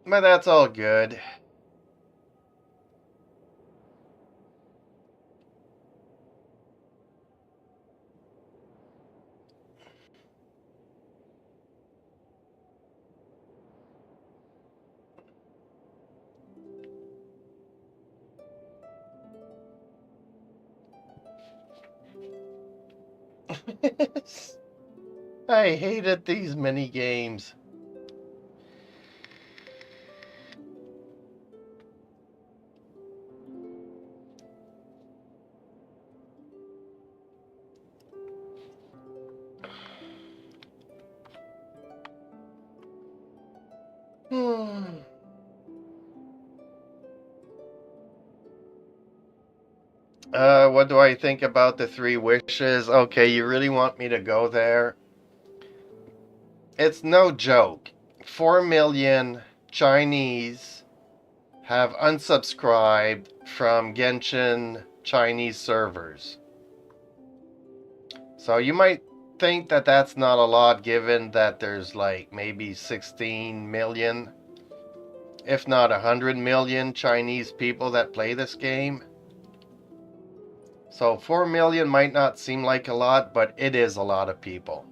But that's all good. I hated these mini games. Hmm. What do I think about the three wishes? Okay, you really want me to go there? It's no joke. 4 million Chinese have unsubscribed from Genshin Chinese servers. So you might think that that's not a lot given that there's like maybe 16 million, if not 100 million Chinese people that play this game. So 4 million might not seem like a lot, but it is a lot of people.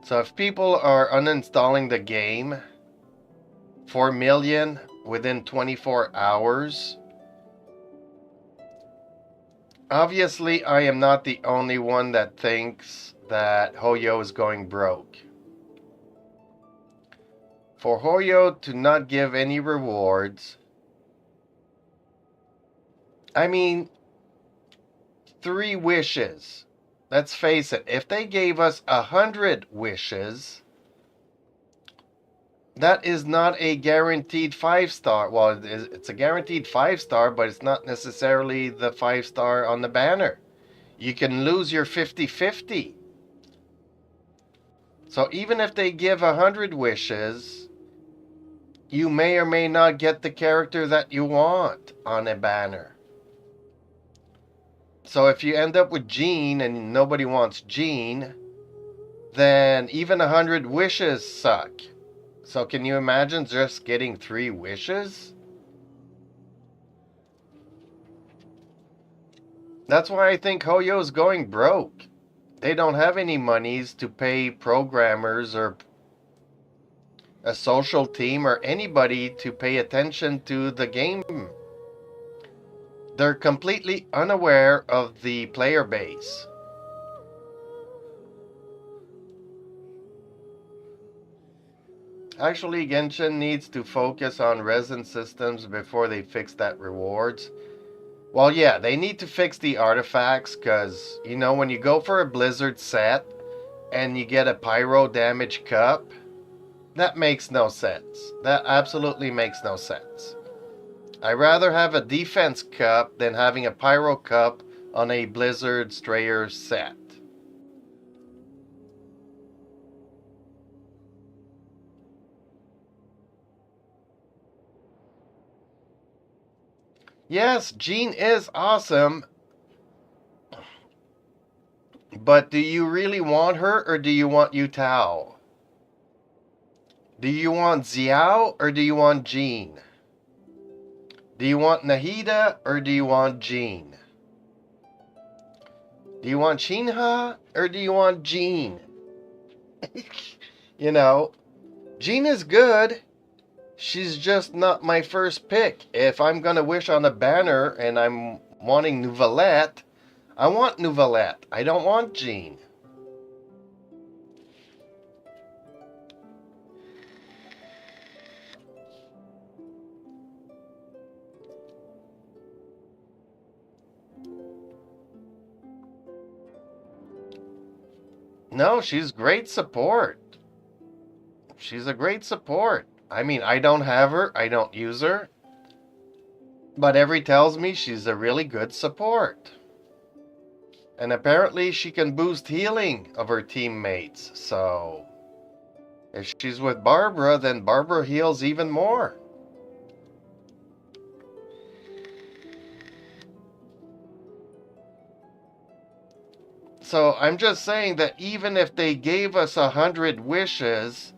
So if people are uninstalling the game, 4 million within 24 hours, obviously I am not the only one that thinks that Hoyo is going broke. For Hoyo to not give any rewards, I mean, 3 wishes. Let's face it, if they gave us 100 wishes, that is not a guaranteed 5-star. Well, it's a guaranteed 5-star, but it's not necessarily the 5-star on the banner. You can lose your 50-50. So even if they give 100 wishes, you may or may not get the character that you want on a banner. So if you end up with Jean and nobody wants Jean, then even 100 wishes suck. So can you imagine just getting 3 wishes? That's why I think Hoyo's going broke. They don't have any monies to pay programmers or a social team or anybody to pay attention to the game. They're completely unaware of the player base. Actually, Genshin needs to focus on resin systems before they fix that rewards. Well, yeah, they need to fix the artifacts because, you know, when you go for a Blizzard set and you get a pyro damage cup, that makes no sense. That absolutely makes no sense. I'd rather have a defense cup than having a pyro cup on a Blizzard Strayer set. Yes, Jean is awesome, but do you really want her or do you want Yutao? Do you want Xiao or do you want Jean? Do you want Nahida or do you want Jean? Do you want Shinha or do you want Jean? You know, Jean is good. She's just not my first pick. If I'm gonna wish on a banner and I'm wanting Nouvellette, I want Nouvellette. I don't want Jean. No, she's great support. She's a great support. I mean, I don't have her, I don't use her, but every tells me she's a really good support. And apparently she can boost healing of her teammates. So if she's with Barbara, then Barbara heals even more. So I'm just saying that even if they gave us 100 wishes,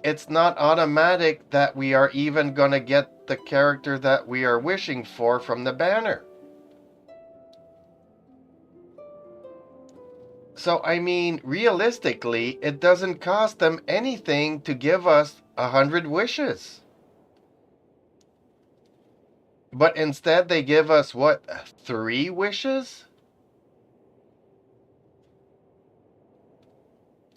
it's not automatic that we are even going to get the character that we are wishing for from the banner. So, I mean, realistically, it doesn't cost them anything to give us 100 wishes. But instead, they give us what, 3 wishes?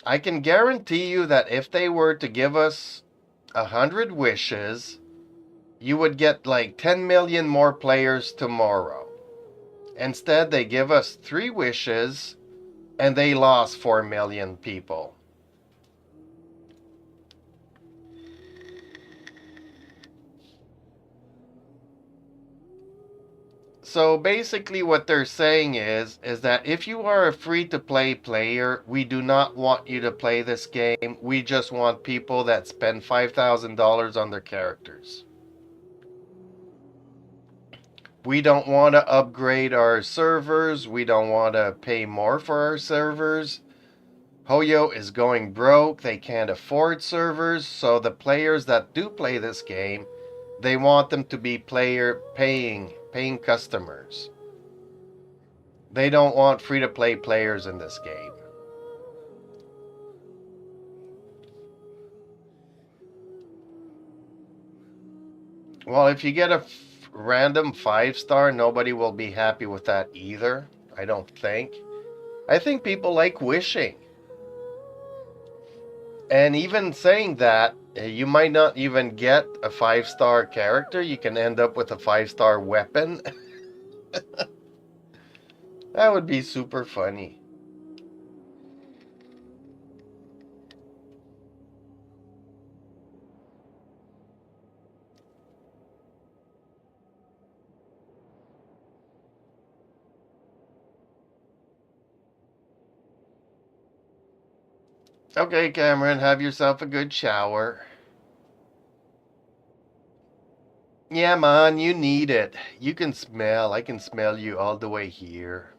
I can guarantee you that if they were to give us 100 wishes, you would get like 10 million more players tomorrow. Instead, they give us 3 wishes and they lost 4 million people. So basically what they're saying is that if you are a free-to-play player, we do not want you to play this game. We just want people that spend $5,000 on their characters. We don't want to upgrade our servers. We don't want to pay more for our servers. Hoyo is going broke. They can't afford servers. So the players that do play this game, they want them to be paying customers. They don't want free-to-play players in this game. Well, if you get a random 5-star, nobody will be happy with that either, I don't think. I think people like wishing. And even saying that, you might not even get a 5-star character. You can end up with a 5-star weapon. That would be super funny. Okay, Cameron, have yourself a good shower. Yeah, man, you need it. You can smell. I can smell you all the way here.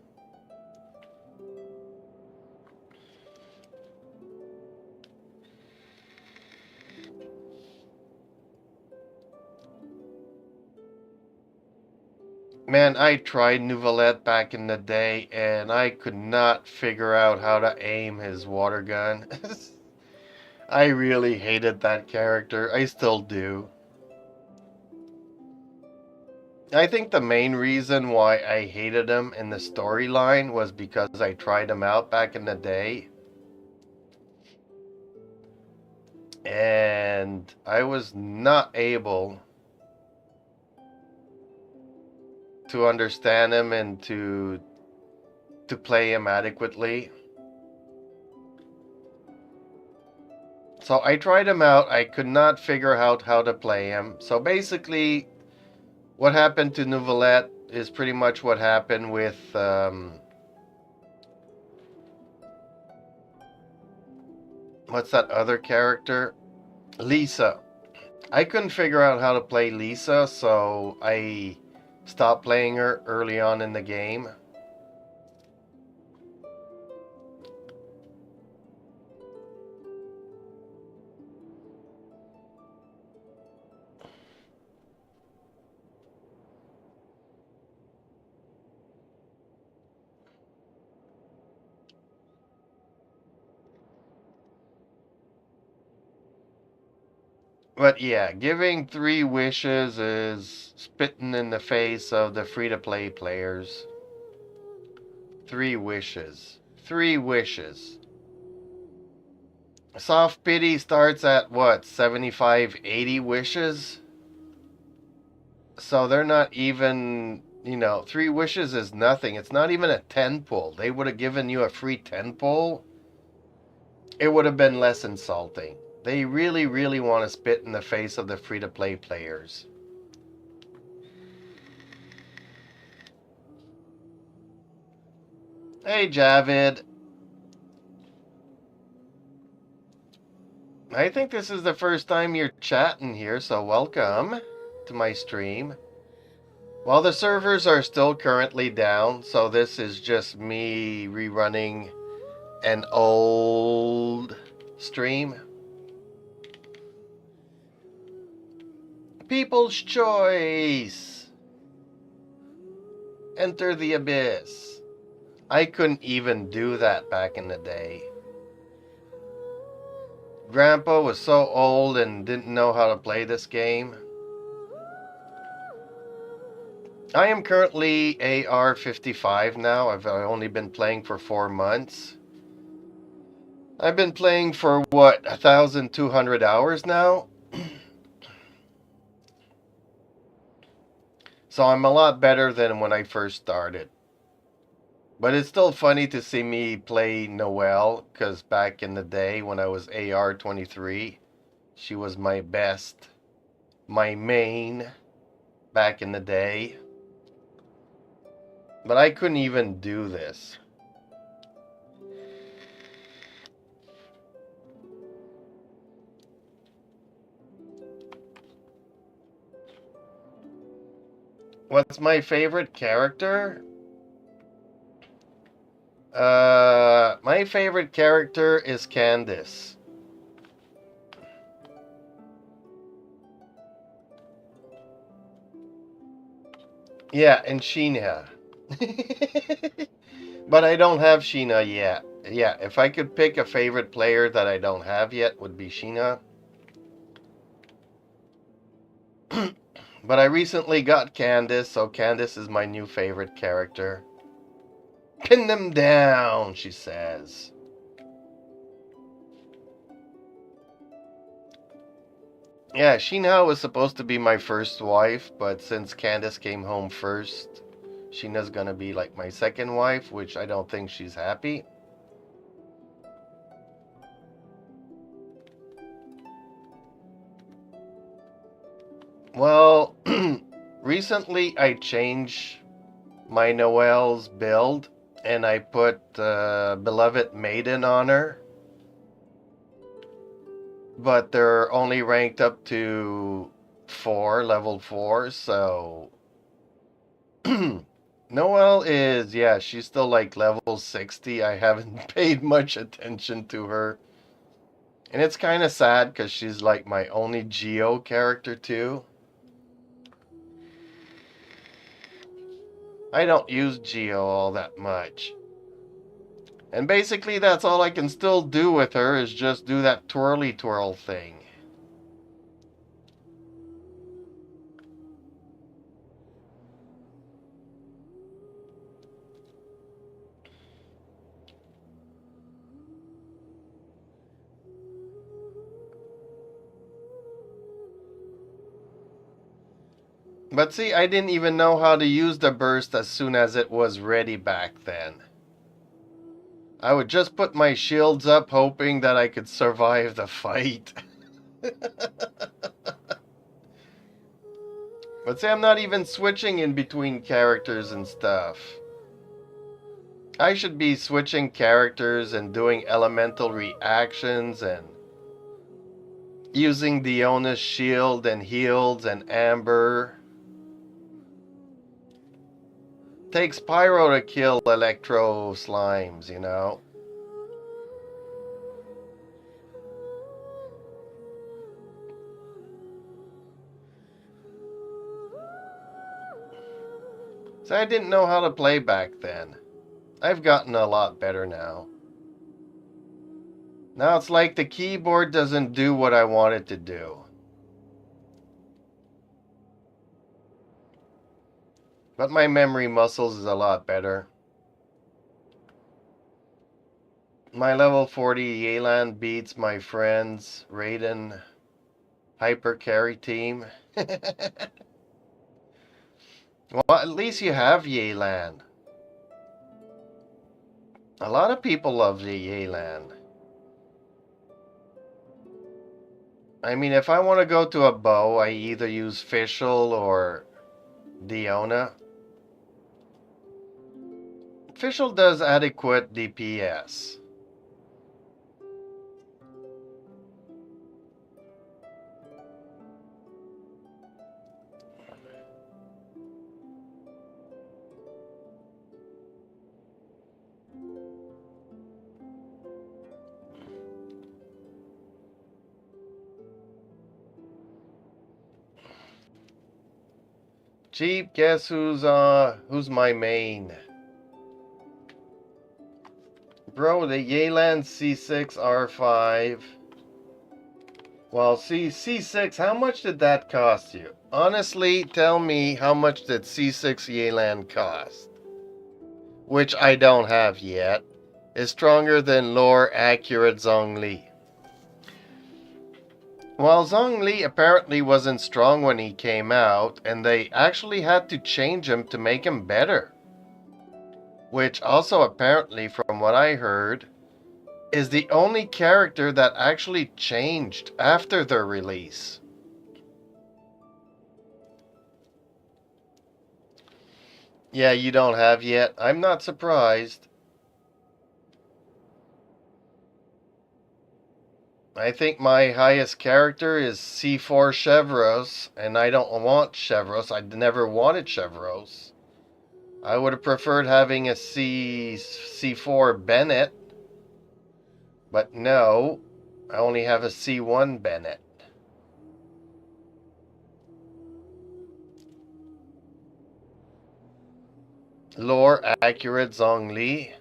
Man, I tried Nouvelette back in the day, and I could not figure out how to aim his water gun. I really hated that character. I still do. I think the main reason why I hated him in the storyline was because I tried him out back in the day. And I was not able to understand him and to play him adequately. So I tried him out. I could not figure out how to play him. So basically, what happened to Nouvelette is pretty much what happened with what's that other character? Lisa. I couldn't figure out how to play Lisa, so I stopped playing her early on in the game. But yeah, giving 3 wishes is spitting in the face of the free-to-play players. 3 wishes. 3 wishes. Soft pity starts at what, 75, 80 wishes? So they're not even, 3 wishes is nothing. It's not even a 10 pull. They would have given you a free 10 pull. it would have been less insulting. They really, really want to spit in the face of the free-to-play players. Hey, Javid. I think this is the first time you're chatting here, so welcome to my stream. Well, the servers are still currently down, so this is just me rerunning an old stream. People's choice. Enter the abyss. I couldn't even do that back in the day. Grandpa was so old and didn't know how to play this game. I am currently AR 55 now. I've only been playing for 4 months. I've been playing for what, 1,200 hours now? So I'm a lot better than when I first started. But it's still funny to see me play Noelle, because back in the day when I was AR 23, she was my best, my main back in the day. But I couldn't even do this. What's my favorite character? My favorite character is Candace. Yeah, and Sheena. But I don't have Sheena yet. Yeah, if I could pick a favorite player that I don't have yet, would be Sheena. But I recently got Candace, so Candace is my new favorite character. Pin them down, she says. Yeah, Sheena was supposed to be my first wife, but since Candace came home first, Sheena's gonna be like my second wife, which I don't think she's happy. Well, recently I changed my Noelle's build and I put Beloved Maiden on her. But they're only ranked up to 4, level 4, so Noelle is, yeah, she's still like level 60. I haven't paid much attention to her. And it's kind of sad because she's like my only Geo character too. I don't use Geo all that much. And basically that's all I can still do with her is just do that twirly twirl thing. But see, I didn't even know how to use the burst as soon as it was ready back then. I would just put my shields up hoping that I could survive the fight. But see, I'm not even switching in between characters and stuff. I should be switching characters and doing elemental reactions and using Diona's shield and heals and Amber. Takes Pyro to kill Electro Slimes, you know. So I didn't know how to play back then. I've gotten a lot better now. Now it's like the keyboard doesn't do what I want it to do. But my memory muscles is a lot better. My level 40 Yelan beats my friend's Raiden hyper carry team. Well, at least you have Yelan. A lot of people love the Yelan. I mean, if I want to go to a bow, I either use Fischl or Diona. Fischl does adequate DPS. Cheap, guess who's my main? Bro, the Yelan C6 R5. Well, C6, how much did that cost you? Honestly, tell me how much did C6 Yelan cost? Which I don't have yet. Is stronger than lore accurate Zhongli. Well, Zhongli apparently wasn't strong when he came out, and they actually had to change him to make him better. Which also apparently, from what I heard, is the only character that actually changed after their release. Yeah, you don't have yet. I'm not surprised. I think my highest character is C4 Chevros, and I don't want Chevros. I never wanted Chevros. I would have preferred having a C4 Bennett, but no, I only have a C1 Bennett. Lore accurate Zhongli.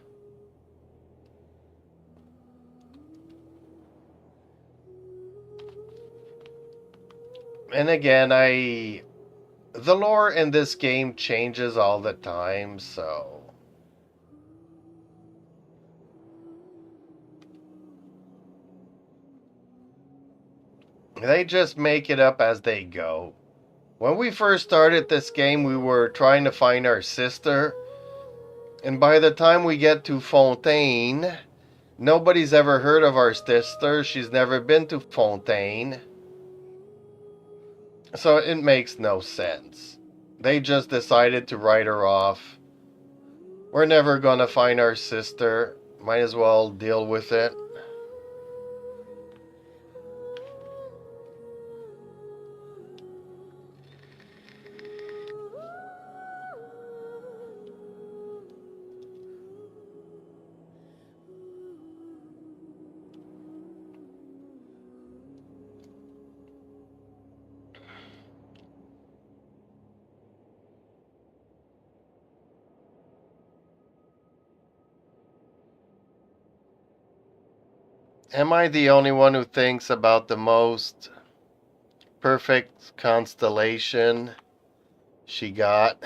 And again, the lore in this game changes all the time, so they just make it up as they go. When we first started this game, we were trying to find our sister, and by the time we get to Fontaine, nobody's ever heard of our sister. She's never been to Fontaine. So it makes no sense. They just decided to write her off. We're never gonna find our sister. Might as well deal with it. Am I the only one who thinks about the most perfect constellation she got?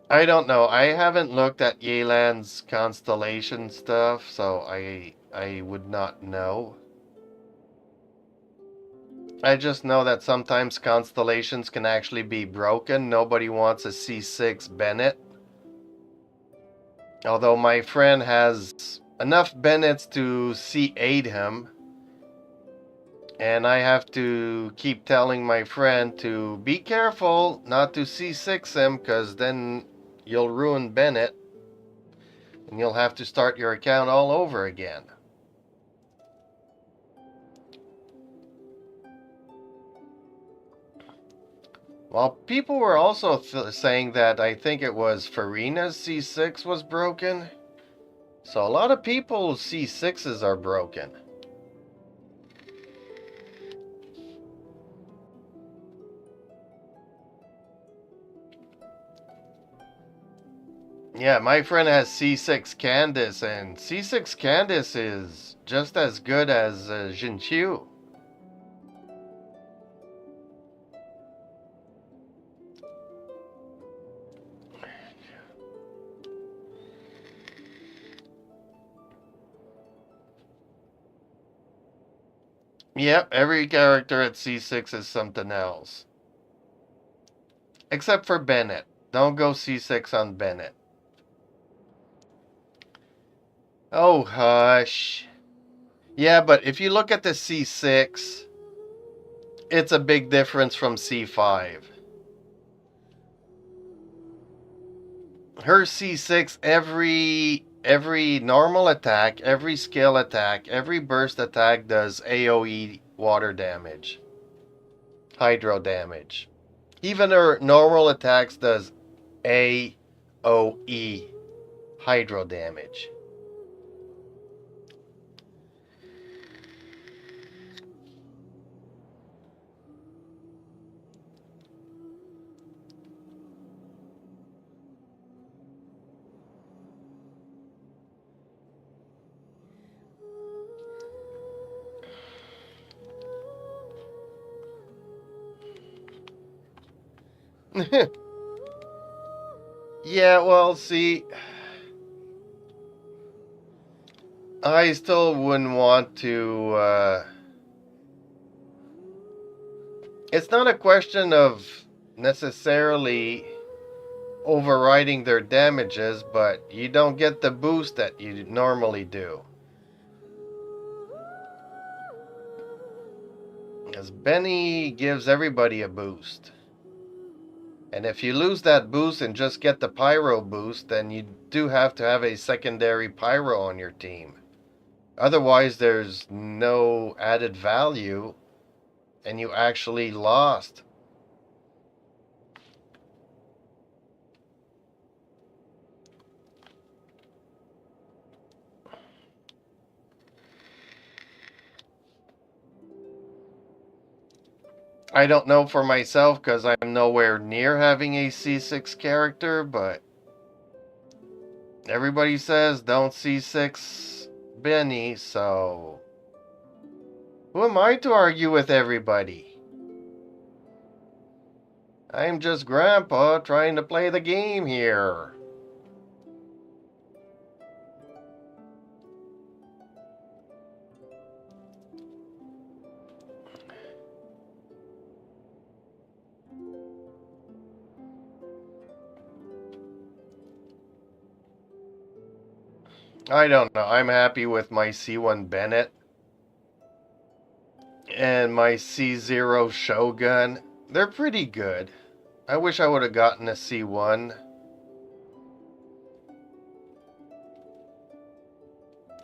I don't know. I haven't looked at Yelan's constellation stuff, so I would not know. I just know that sometimes constellations can actually be broken. Nobody wants a C6 Bennett. Although my friend has enough Bennetts to C8 him. And I have to keep telling my friend to be careful not to C6 him, because then you'll ruin Bennett. And you'll have to start your account all over again. Well, people were also saying that I think it was Farina's C6 was broken. So a lot of people's C6s are broken. Yeah, my friend has C6 Candice, and C6 Candice is just as good as Jinqiu. Yep, every character at C6 is something else. Except for Bennett. Don't go C6 on Bennett. Oh, hush. Yeah, but if you look at the C6, it's a big difference from C5. Her C6, every normal attack, every skill attack, every burst attack does AoE water damage, hydro damage. Even her normal attacks does AoE hydro damage. Yeah, well, see, I still wouldn't want to. It's not a question of necessarily overriding their damages, but you don't get the boost that you normally do. As Benny gives everybody a boost. And if you lose that boost and just get the pyro boost, then you do have to have a secondary pyro on your team. Otherwise, there's no added value and you actually lost. I don't know for myself because I'm nowhere near having a C6 character, but everybody says don't C6 Benny, so who am I to argue with everybody? I'm just Grandpa trying to play the game here. I don't know. I'm happy with my C1 Bennett and my C0 Shogun. They're pretty good. I wish I would have gotten a C1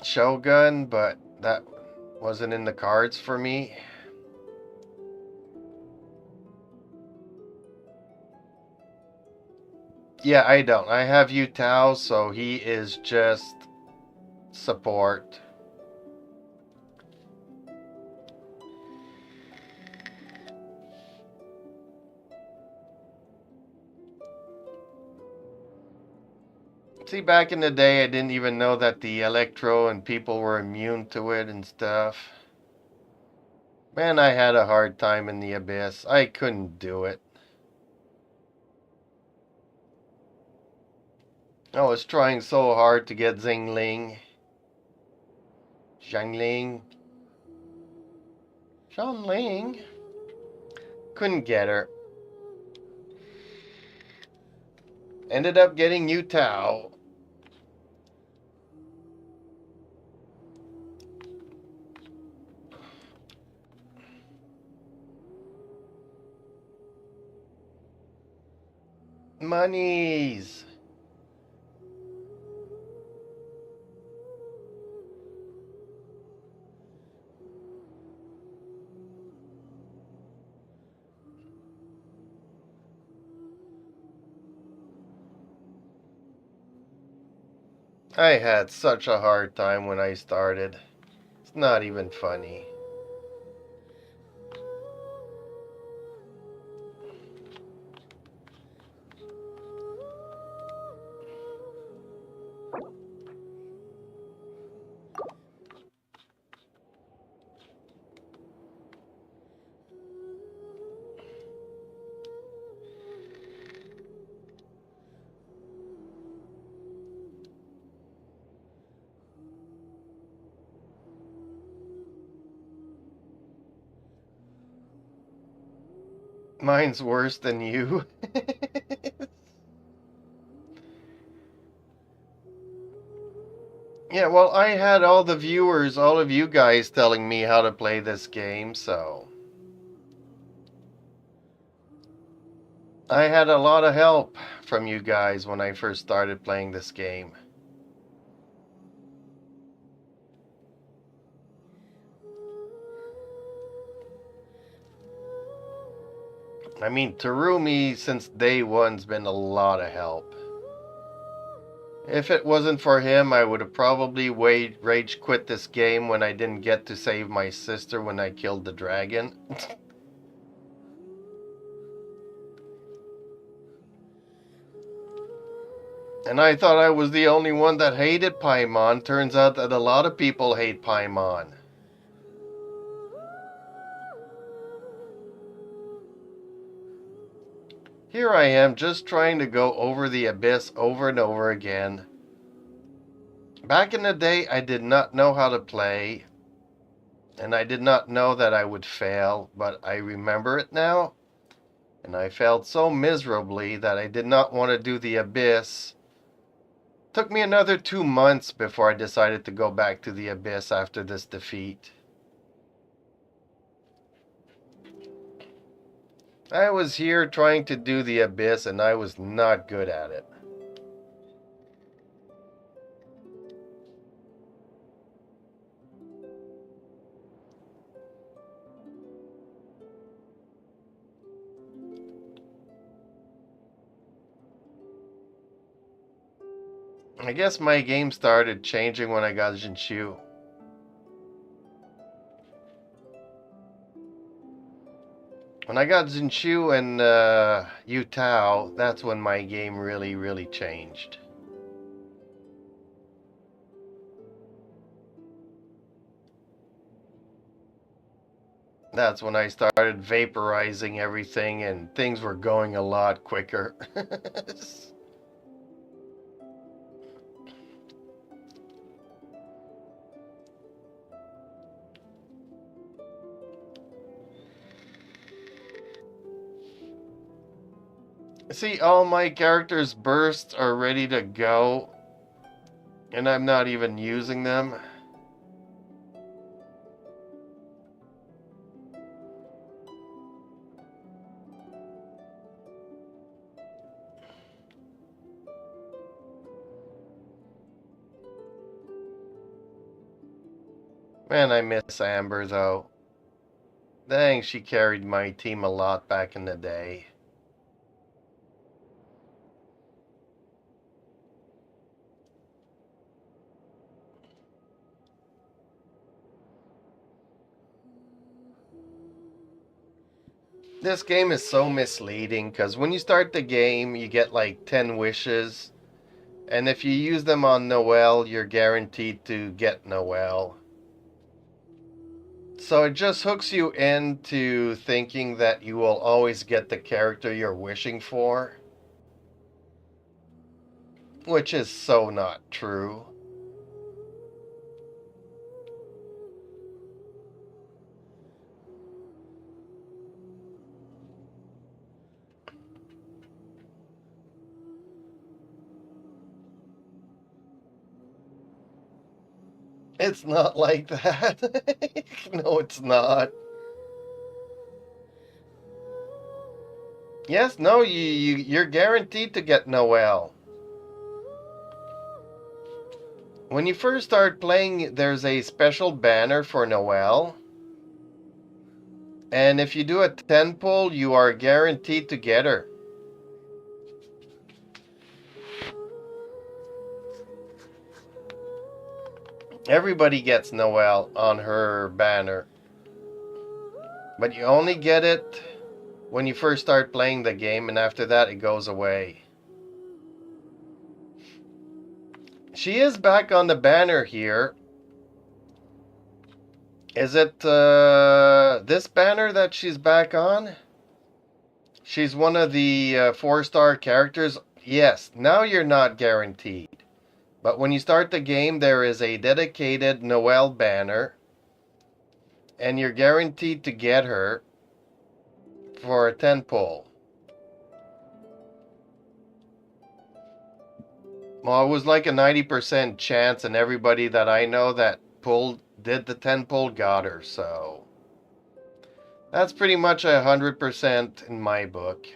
Shogun, but that wasn't in the cards for me. Yeah, I don't. I have Yu Tao, so he is just support. See, back in the day, I didn't even know that the Electro and people were immune to it and stuff. Man, I had a hard time in the Abyss. I couldn't do it. I was trying so hard to get Zhengling. Zhangling. Zhangling. Couldn't get her. Ended up getting Yu Tao. Monies. I had such a hard time when I started. It's not even funny. Mine's worse than you. Yeah, well, I had all the viewers, all of you guys telling me how to play this game, so I had a lot of help from you guys when I first started playing this game. I mean, Terumi since day one's been a lot of help. If it wasn't for him, I would have probably rage quit this game when I didn't get to save my sister when I killed the dragon. And I thought I was the only one that hated Paimon. Turns out that a lot of people hate Paimon. Here I am just trying to go over the abyss over and over again. Back in the day, I did not know how to play, and I did not know that I would fail, but I remember it now, and I failed so miserably that I did not want to do the abyss. Took me another 2 months before I decided to go back to the abyss after this defeat. I was here trying to do the abyss, and I was not good at it. I guess my game started changing when I got Genshin. When I got Genshin and Yutao, that's when my game really changed. That's when I started vaporizing everything and things were going a lot quicker. See, all my characters' bursts are ready to go, and I'm not even using them. Man, I miss Amber, though. Dang, she carried my team a lot back in the day. This game is so misleading because when you start the game, you get like 10 wishes. And if you use them on Noelle, you're guaranteed to get Noelle. So it just hooks you into thinking that you will always get the character you're wishing for. Which is so not true. It's not like that. No, it's not. Yes, no, you're guaranteed to get Noelle. When you first start playing, there's a special banner for Noelle. And if you do a 10 pull, you are guaranteed to get her. Everybody gets Noelle on her banner. But you only get it when you first start playing the game, and after that it goes away. She is back on the banner here. Is it this banner that she's back on? She's one of the 4-star characters. Yes, now you're not guaranteed. But when you start the game, there is a dedicated Noelle banner. And you're guaranteed to get her for a 10 pull. Well, it was like a 90% chance, and everybody that I know that did the 10 pull got her, so that's pretty much 100% in my book.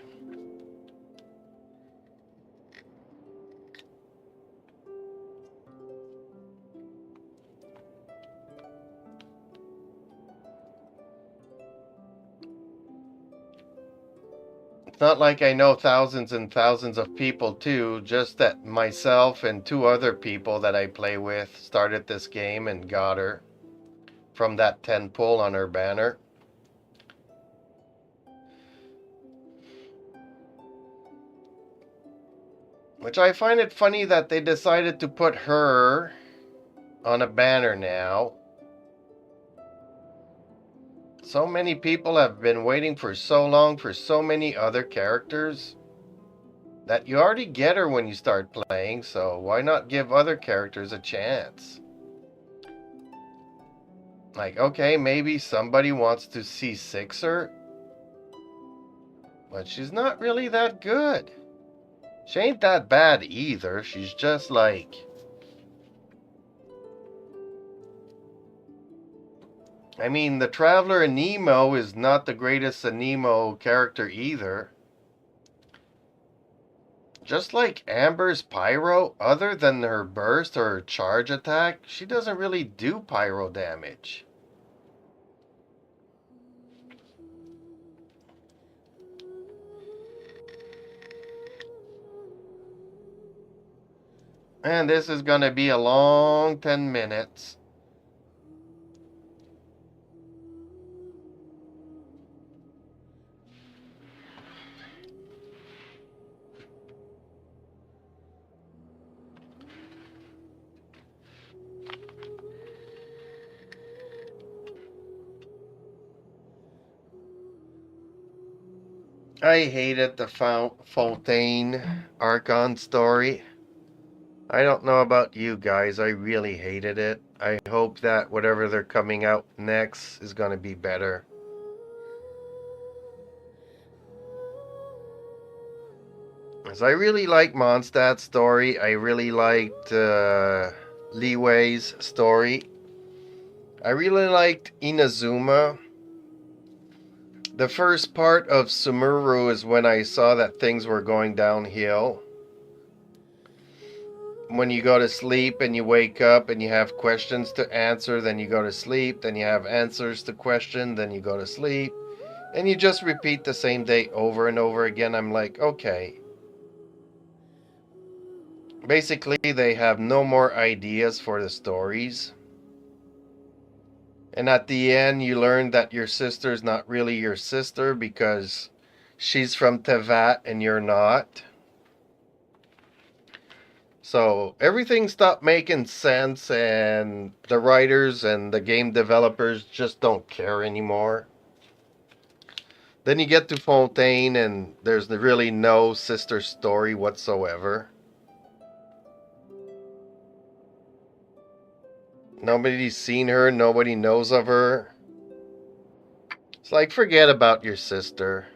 It's not like I know thousands and thousands of people too, just that myself and two other people that I play with started this game and got her from that 10 pull on her banner. Which I find it funny that they decided to put her on a banner now. So many people have been waiting for so long for so many other characters that you already get her when you start playing, so why not give other characters a chance? Like, okay, maybe somebody wants to C6 her, but she's not really that good. She ain't that bad either. She's just like... I mean, the Traveler Nemo is not the greatest Nemo character either. Just like Amber's Pyro, other than her burst or her charge attack, she doesn't really do Pyro damage. And this is going to be a long 10 minutes. I hated the Fontaine Archon story. I don't know about you guys, I really hated it. I hope that whatever they're coming out next is going to be better. As I really like Mondstadt's story, I really liked Leeway's story. I really liked Inazuma. The first part of Sumuru is when I saw that things were going downhill. When you go to sleep and you wake up and you have questions to answer, then you go to sleep, then you have answers to question, then you go to sleep, and you just repeat the same day over and over again. I'm like, okay. Basically, they have no more ideas for the stories. And at the end, you learn that your sister's not really your sister because she's from Tevat and you're not. So everything stopped making sense, and the writers and the game developers just don't care anymore. Then you get to Fontaine, and there's really no sister story whatsoever. Nobody's seen her, nobody knows of her. It's like, forget about your sister.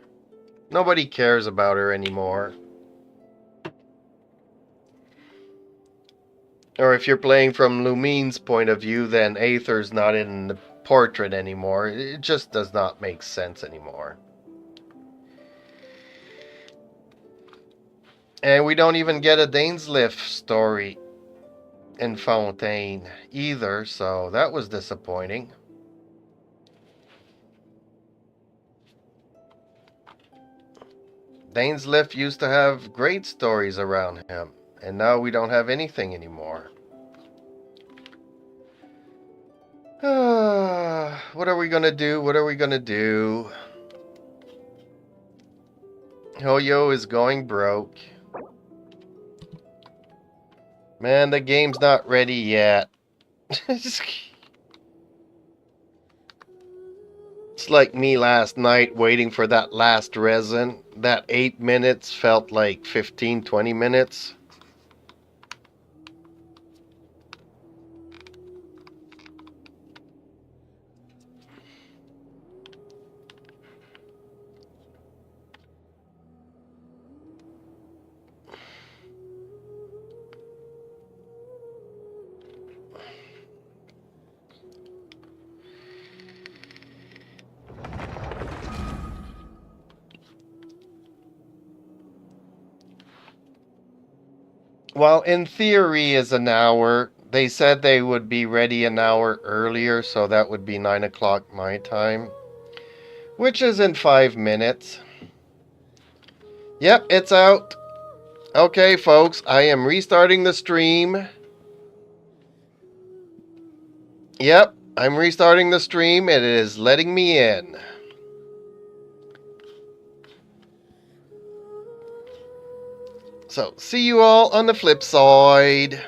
Nobody cares about her anymore. Or if you're playing from Lumine's point of view, then Aether's not in the portrait anymore. It just does not make sense anymore. And we don't even get a Dainsliff story in Fontaine either, so that was disappointing. Dainsliff used to have great stories around him, and now we don't have anything anymore. What are we gonna do? What are we gonna do? Hoyo is going broke. Man, the game's not ready yet. It's like me last night waiting for that last resin. That 8 minutes felt like 15, 20 minutes. Well, in theory is an hour. They said they would be ready an hour earlier, so that would be 9 o'clock my time, which is in 5 minutes. Yep, it's out. Okay, folks, I am restarting the stream. Yep, I'm restarting the stream. It is letting me in. So, see you all on the flip side.